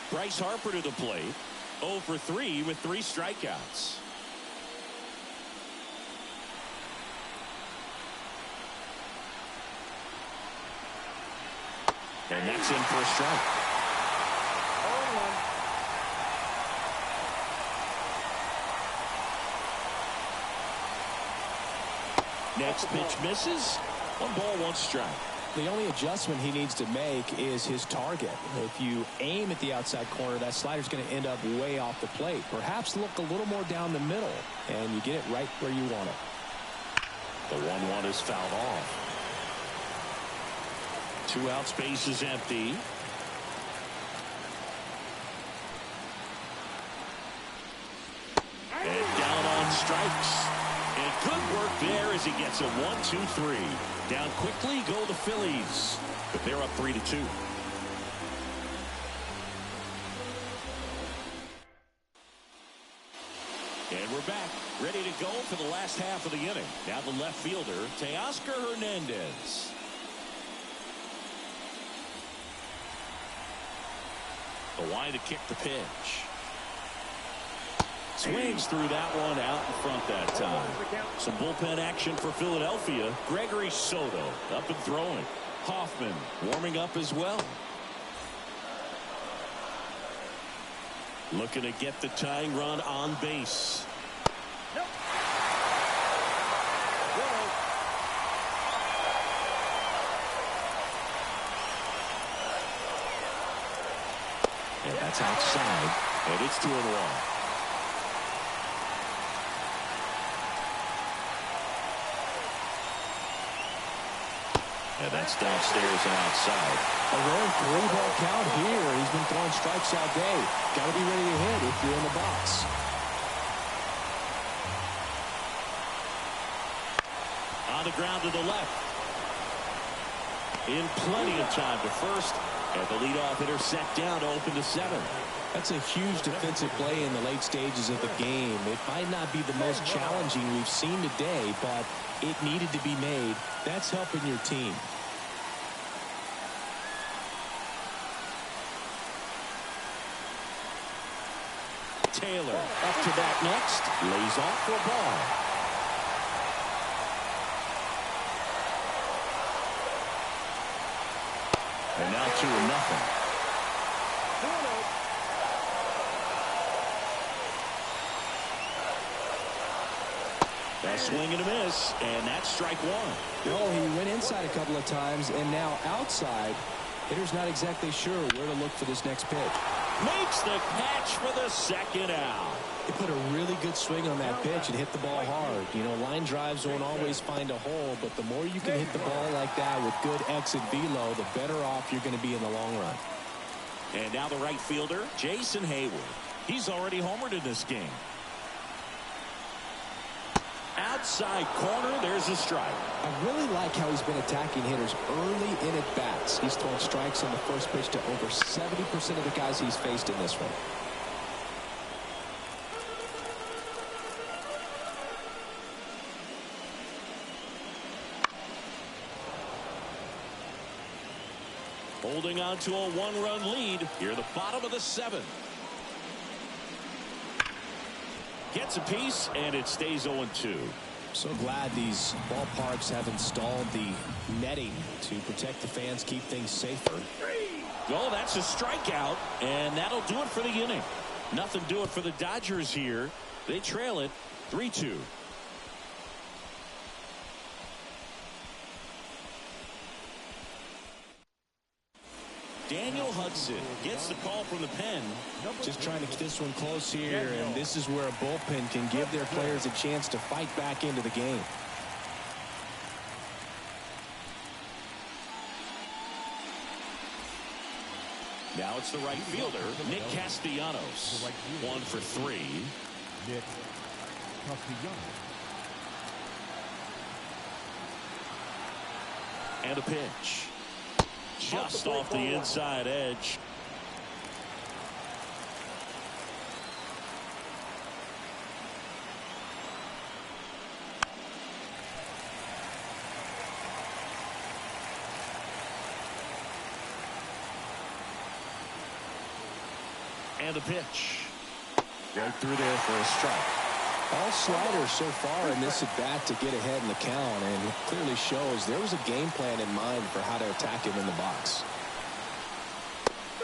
Bryce Harper to the plate. 0 for 3 with 3 strikeouts. And that's in for a strike. Next pitch misses. 1 ball, 1 strike. The only adjustment he needs to make is his target. If you aim at the outside corner, that slider's going to end up way off the plate. Perhaps look a little more down the middle, and you get it right where you want it. The 1-1 is fouled off. 2 out, space is empty. And down on strikes. And good work there as he gets a 1-2-3. Down quickly go the Phillies. But they're up 3-2. And we're back, ready to go for the last half of the inning. Now the left fielder, Teoscar Hernandez. The line to kick the pitch. Swings through that one out in front that time. Some bullpen action for Philadelphia. Gregory Soto up and throwing. Hoffman warming up as well. Looking to get the tying run on base. And that's outside. And it's 2-1. And that's downstairs and outside. A rare 3-ball count here. He's been throwing strikes all day. Got to be ready to hit if you're in the box. On the ground to the left. In plenty of time to first. And the leadoff hitter set down to open the 7th. That's a huge defensive play in the late stages of the game. It might not be the most challenging we've seen today, but it needed to be made. That's helping your team. Taylor up to bat next. Lays off for a ball. And now 2-0. A swing and a miss, and that's strike one. Oh, he went inside a couple of times, and now outside. Hitter's not exactly sure where to look for this next pitch. Makes the catch for the second out. He put a really good swing on that pitch and hit the ball hard. You know, line drives won't always find a hole, but the more you can hit the ball like that with good exit velo, the better off you're going to be in the long run. And now the right fielder, Jason Hayward. He's already homered in this game. Outside corner, there's a strike. I really like how he's been attacking hitters early in at-bats. He's thrown strikes on the first pitch to over 70% of the guys he's faced in this one. Holding on to a one-run lead here, the bottom of the seventh. Gets a piece, and it stays 0-2. So glad these ballparks have installed the netting to protect the fans, keep things safer. Oh, that's a strikeout, and that'll do it for the inning. Nothing do it for the Dodgers here. They trail it 3-2. Daniel Hudson gets the call from the pen. Just trying to keep this one close here, and this is where a bullpen can give their players a chance to fight back into the game. Now it's the right fielder, Nick Castellanos. 1 for 3. Nick Castellanos. And a pitch. Just off the inside edge. And a pitch. Right through there for a strike. All sliders so far in this at-bat to get ahead in the count, and it clearly shows there was a game plan in mind for how to attack him in the box.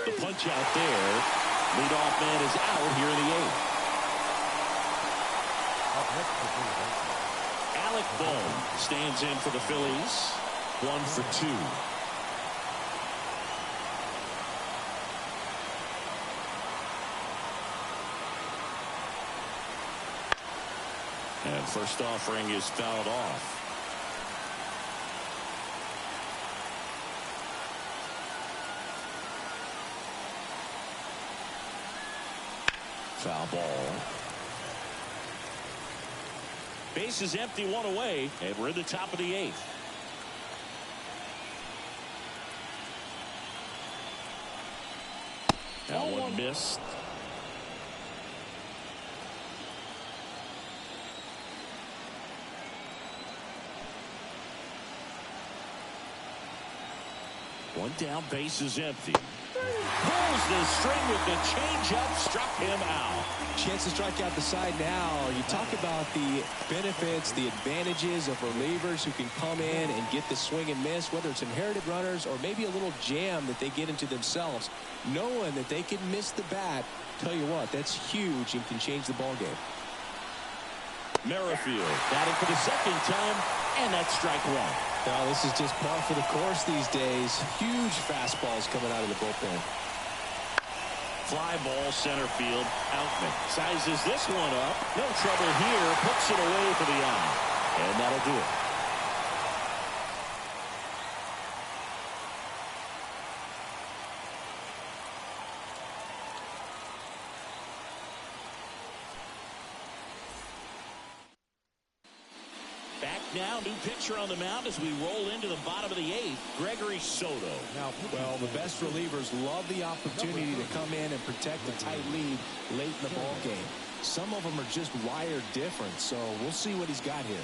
The punch out there. Leadoff man is out here in the 8th. Alec Bohm stands in for the Phillies. 1 for 2. And first offering is fouled off. Foul ball. Base is empty, 1 away, and we're in the top of the 8th. That one missed. One down, base is empty. Pulls the string with the changeup, struck him out. Chance to strike out the side now. You talk about the benefits, the advantages of relievers who can come in and get the swing and miss, whether it's inherited runners or maybe a little jam that they get into themselves. Knowing that they can miss the bat, tell you what, that's huge and can change the ball game. Merrifield batting for the second time, and that's strike 1. Now, this is just par for the course these days. Huge fastballs coming out of the bullpen. Fly ball center field. Outman sizes this one up. No trouble here. Puts it away for the out. And that'll do it. Now, new pitcher on the mound as we roll into the bottom of the 8th, Gregory Soto. Well, the best relievers love the opportunity to come in and protect a tight lead late in the ball game. Some of them are just wired different, so we'll see what he's got here.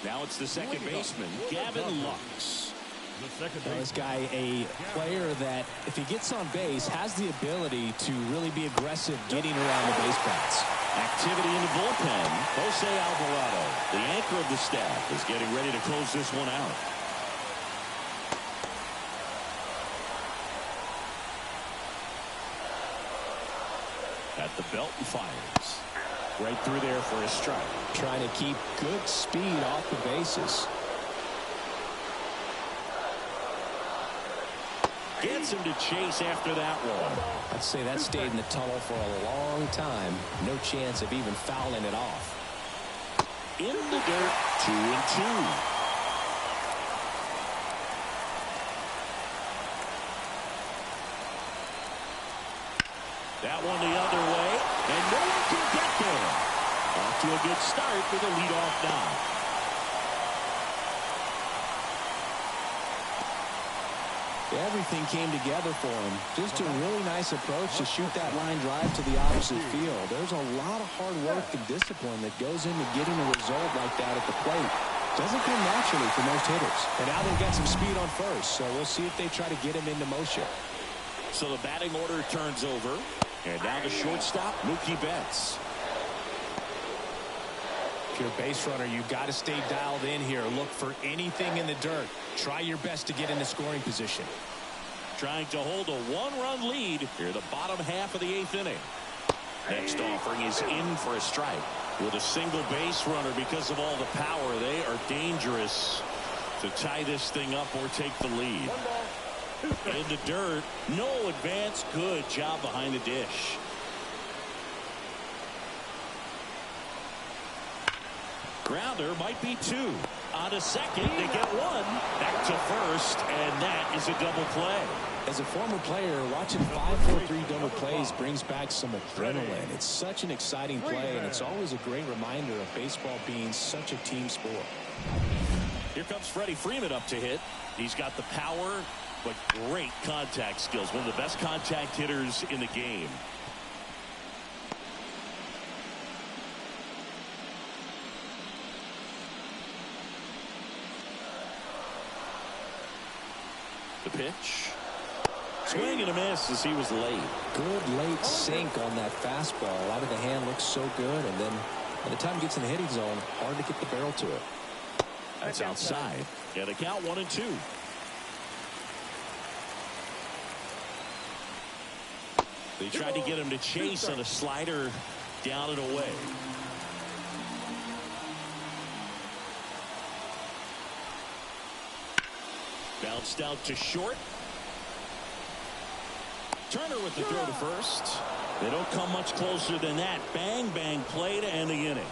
Now it's the second baseman, Gavin Lux. This guy, a player that, if he gets on base, has the ability to really be aggressive getting around the base paths. Activity in the bullpen. Jose Alvarado, the anchor of the staff, is getting ready to close this one out. At the belt and fires. Right through there for a strike. Trying to keep good speed off the bases. Gets him to chase after that one. I'd say that stayed in the tunnel for a long time. No chance of even fouling it off. In the dirt, 2-2. That one the other way, and no one can get there. Off to a good start with a leadoff knock. Everything came together for him. Just a really nice approach to shoot that line drive to the opposite field. There's a lot of hard work and discipline that goes into getting a result like that at the plate. Doesn't come naturally for most hitters. And now they've got some speed on first, so we'll see if they try to get him into motion. So the batting order turns over. And now the shortstop, Mookie Betts. If you're a base runner, you've got to stay dialed in here. Look for anything in the dirt. Try your best to get into scoring position. Trying to hold a one-run lead here in the bottom half of the 8th inning. Next offering is in for a strike. With a single base runner, because of all the power, they are dangerous to tie this thing up or take the lead. In the dirt, no advance. Good job behind the dish. Grounder might be 2. On to second, they get 1. Back to first, and that is a double play. As a former player, watching 5-4-3 double plays brings back some adrenaline. It's such an exciting play, and it's always a great reminder of baseball being such a team sport. Here comes Freddie Freeman up to hit. He's got the power, but great contact skills. One of the best contact hitters in the game. The pitch. Swing and a miss as he was late. Good late sink on that fastball. Out of the hand, looks so good, and then by the time it gets in the hitting zone, hard to get the barrel to it. That's outside. Yeah, the count 1-2. They tried to get him to chase on a slider down and away. Bounced out to short. Turner with the throw to first. They don't come much closer than that. Bang, bang play to end the inning.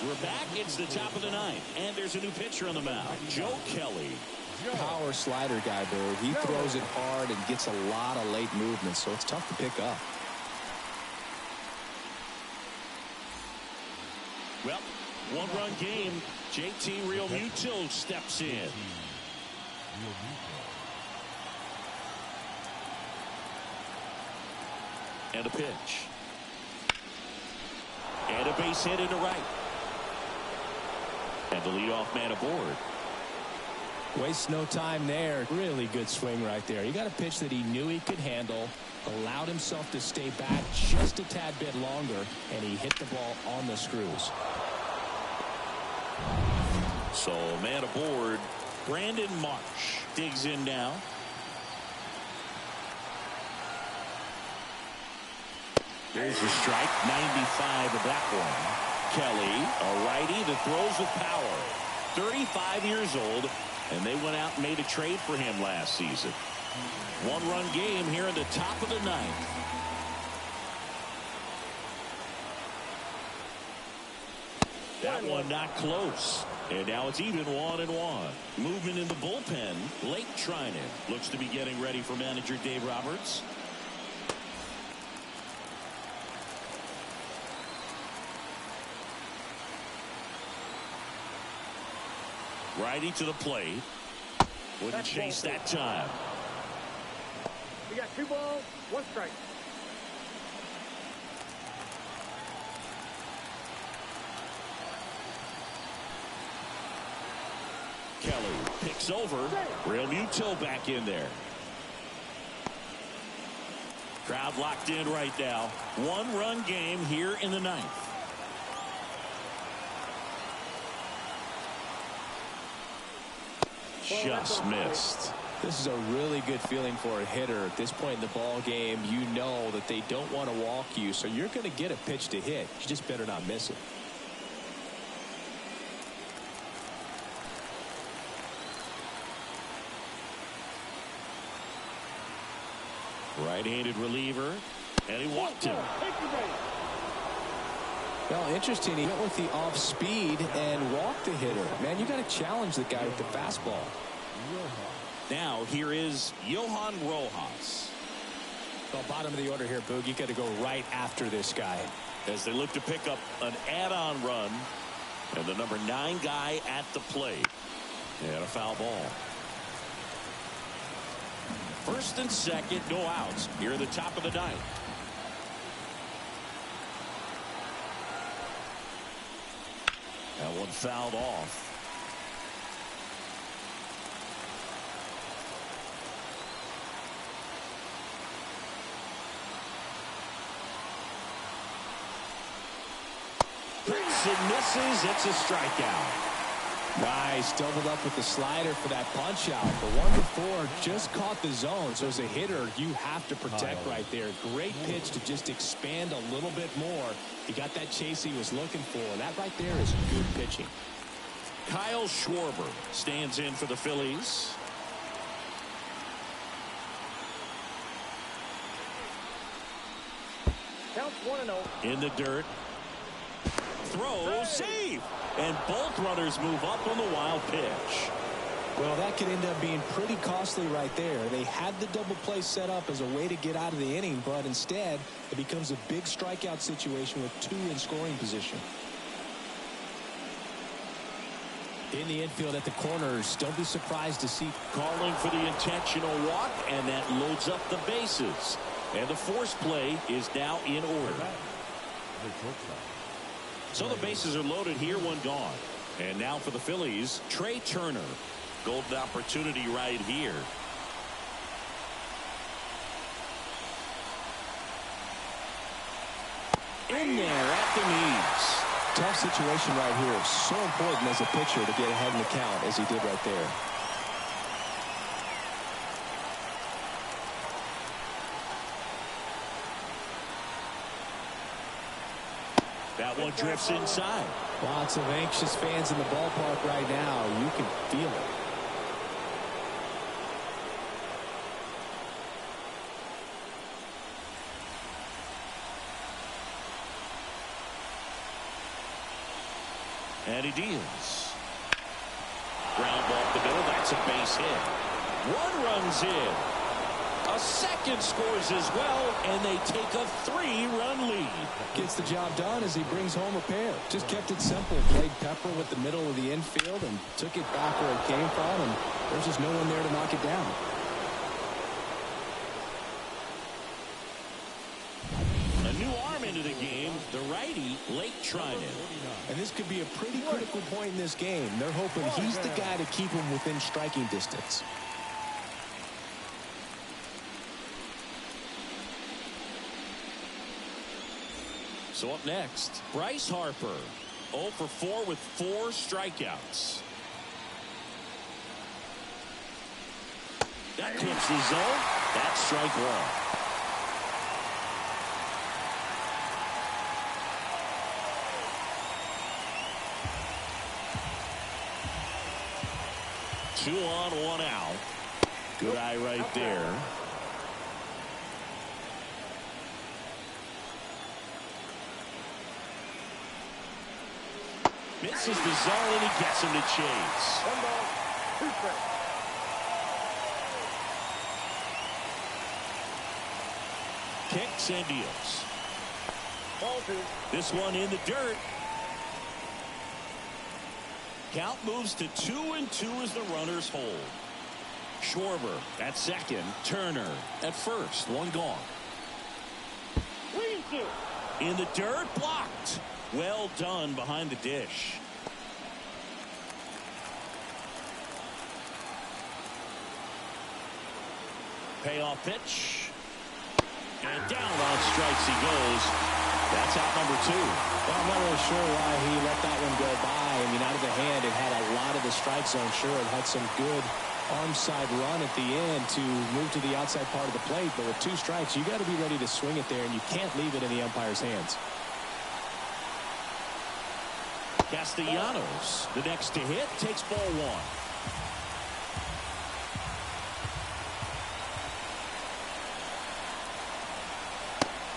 We're back. It's the top of the 9th. And there's a new pitcher on the mound. Joe Kelly. Power slider guy, Bird. He throws it hard and gets a lot of late movement, so it's tough to pick up. Well, one-run game. JT Realmuto steps in. And a pitch. And a base hit into right. And the leadoff man aboard. Wastes no time there. Really good swing right there. He got a pitch that he knew he could handle, allowed himself to stay back just a tad bit longer, and he hit the ball on the screws. So man aboard. Brandon Marsh digs in now. There's a strike. 95 of that one. Kelly, a righty that throws with power. 35 years old. And they went out and made a trade for him last season. One-run game here in the top of the 9th. That one not close. And now it's even 1-1. Movement in the bullpen. Blake Trinan looks to be getting ready for manager Dave Roberts. Righty to the plate. Wouldn't chase that time. We got 2 balls, 1 strike. Kelly picks over. Realmuto back in there. Crowd locked in right now. One-run game here in the 9th. Just missed. This is a really good feeling for a hitter at this point in the ball game. You know that they don't want to walk you, so you're going to get a pitch to hit. You just better not miss it. Right-handed reliever, and he walked him. Well, interesting. He went with the off speed and walked the hitter. Man, you got to challenge the guy with the fastball. Now here is Johan Rojas. Well, bottom of the order here, Boog. You got to go right after this guy. As they look to pick up an add-on run. And the number 9 guy at the plate. And a foul ball. First and second, no outs here at the top of the ninth. That one fouled off. Hits and misses. It's a strikeout. Nice. Doubled up with the slider for that punch out. The 1-4 just caught the zone. So as a hitter, you have to protect right there. Great pitch to just expand a little bit more. He got that chase he was looking for. And that right there is good pitching. Kyle Schwarber stands in for the Phillies. Counts 1-0. In the dirt. Throw, save. And both runners move up on the wild pitch. Well, that could end up being pretty costly right there. They had the double play set up as a way to get out of the inning, but instead it becomes a big strikeout situation with 2 in scoring position. In the infield at the corners, don't be surprised to see Calling for the intentional walk, and that loads up the bases. And the force play is now in order. So the bases are loaded here, 1 gone. And now for the Phillies, Trey Turner. Golden opportunity right here. In there at the knees. tough situation right here. So important as a pitcher to get ahead in the count as he did right there. That one drifts inside. Lots of anxious fans in the ballpark right now. You can feel it. And he deals. Ground ball up the middle. That's a base hit. One runs in. A second scores as well, and they take a 3-run lead. Gets the job done as he brings home a pair. Just kept it simple. Played pepper with the middle of the infield and took it back where it came from, and there's just no one there to knock it down. A new arm into the game, the righty, Blake Trinan. And this could be a pretty critical point in this game. They're hoping he's the guy to keep him within striking distance. So up next, Bryce Harper. 0 for 4 with 4 strikeouts. That clips the zone. That's strike one. Two on, one out. Good eye right there. Misses the zone, and he gets him to chase. 1 ball, 2 strikes. Kicks and deals. Ball 2. This one in the dirt. Count moves to 2-2 as the runners hold. Schwarber at second. Turner at first. One gone. 3-2. In the dirt, blocked. Well done behind the dish. Payoff pitch. And down on strikes he goes. That's out number 2. Well, I'm not really sure why he let that one go by. I mean, out of the hand, it had a lot of the strike zone. Sure, it had some good arm side run at the end to move to the outside part of the plate. But with 2 strikes, you got to be ready to swing it there, and you can't leave it in the umpire's hands. Castellanos, the next to hit, takes ball 1.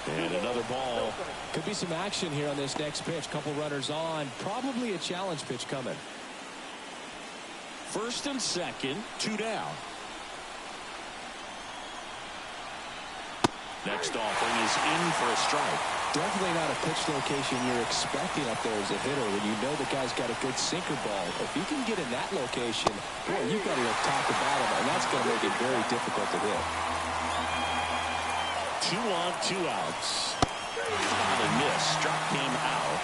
And another ball. Could be some action here on this next pitch. Couple runners on. Probably a challenge pitch coming. First and second, 2 down. Next offering is in for a strike. Definitely not a pitch location you're expecting up there as a hitter when you know the guy's got a good sinker ball. If you can get in that location, boy, you've got to look top to bottom, and that's going to make it very difficult to hit. 2 on, 2 outs. Finally missed. Struck him out.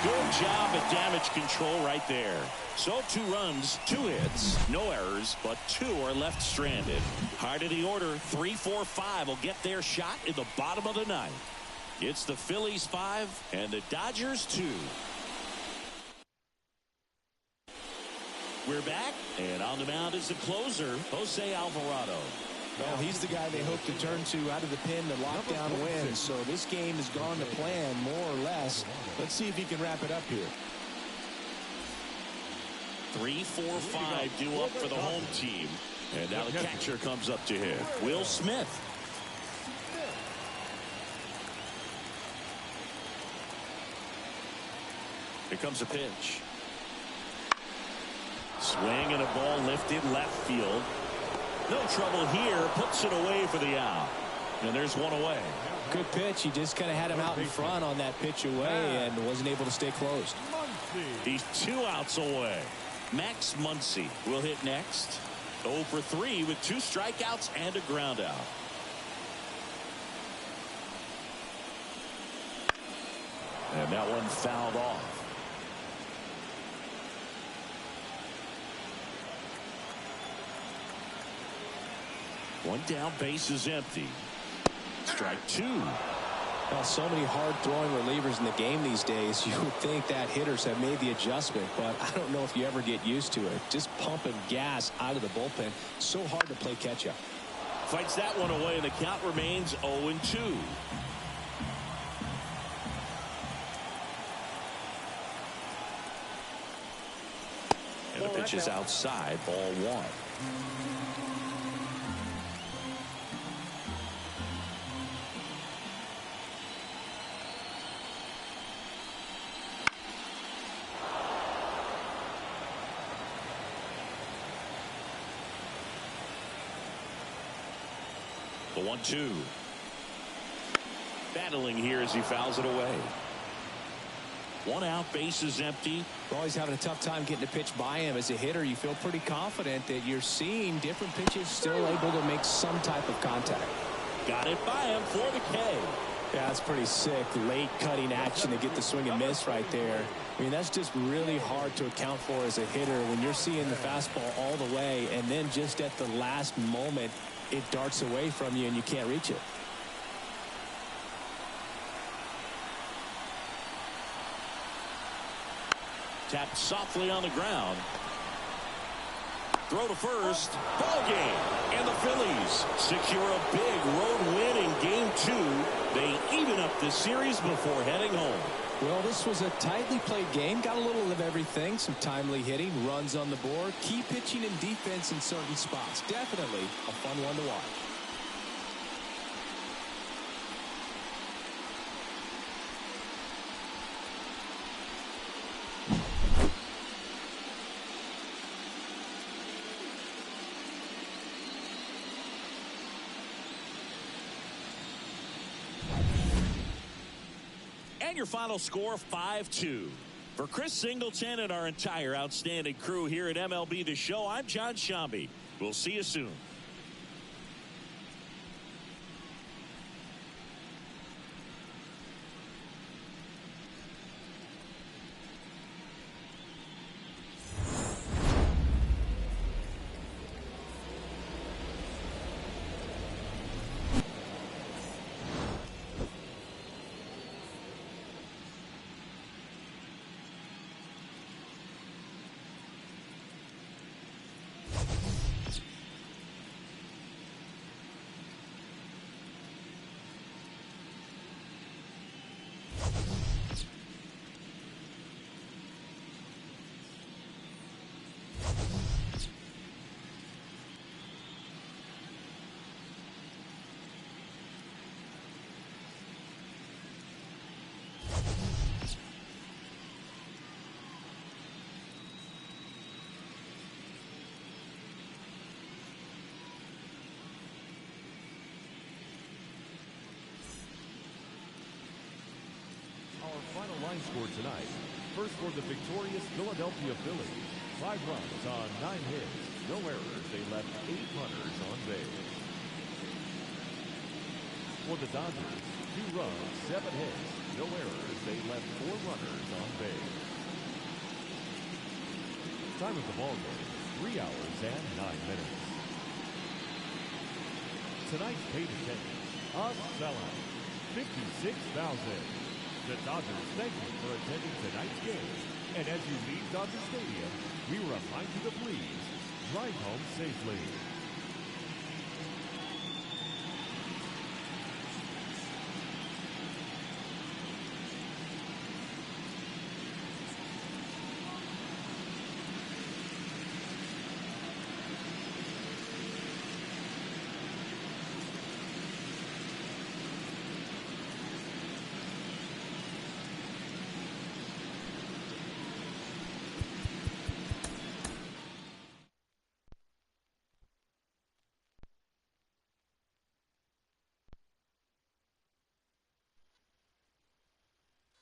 Good job at damage control right there. So 2 runs, 2 hits, no errors, but 2 are left stranded. Heart of the order, 3, 4, 5 will get their shot in the bottom of the 9th. It's the Phillies 5 and the Dodgers 2. We're back, and on the mound is the closer, Jose Alvarado. Well, he's the guy they hope to turn to out of the pen to lock down wins. So this game has gone to plan, more or less. Let's see if he can wrap it up here. 3, 4, 5 due up for the home team. And now the catcher comes up to hit. Will Smith. Here comes a pitch. Swing and a ball lifted left field. No trouble here. Puts it away for the out. And there's one away. Good pitch. He just kind of had him out in front on that pitch away and wasn't able to stay closed. He's 2 outs away. Max Muncy will hit next. 0 for 3 with 2 strikeouts and a ground out. And that one fouled off. One down, base is empty. Strike 2. Well, so many hard-throwing relievers in the game these days. You would think that hitters have made the adjustment, but I don't know if you ever get used to it. Just pumping gas out of the bullpen. So hard to play catch-up. Fights that one away, and the count remains 0-2. And the pitch is outside, ball 1. The 1-2. Battling here as he fouls it away. 1 out, base is empty. We're always having a tough time getting a pitch by him. As a hitter, you feel pretty confident that you're seeing different pitches still able to make some type of contact. Got it by him for the K. Yeah, that's pretty sick. Late cutting action to get the swing and miss right there. I mean, that's just really hard to account for as a hitter when you're seeing the fastball all the way, and then just at the last moment, it darts away from you and you can't reach it. Tapped softly on the ground. Throw to first. Ball game. And the Phillies secure a big road win in game 2. They even up the series before heading home. Well, this was a tightly played game. Got a little of everything. Some timely hitting, runs on the board, key pitching and defense in certain spots. Definitely a fun one to watch. And your final score, 5-2. For Chris Singleton and our entire outstanding crew here at MLB The Show, I'm John Shambi. We'll see you soon. line score tonight. First for the victorious Philadelphia Phillies. 5 runs on 9 hits. No errors. They left 8 runners on base. For the Dodgers, 2 runs, 7 hits. No errors. They left 4 runners on base. Time of the ball game, 3 hours and 9 minutes. Tonight's paid attendance, a sellout, 56,000. The Dodgers thank you for attending tonight's game. And as you leave Dodger Stadium, we remind you to please drive home safely.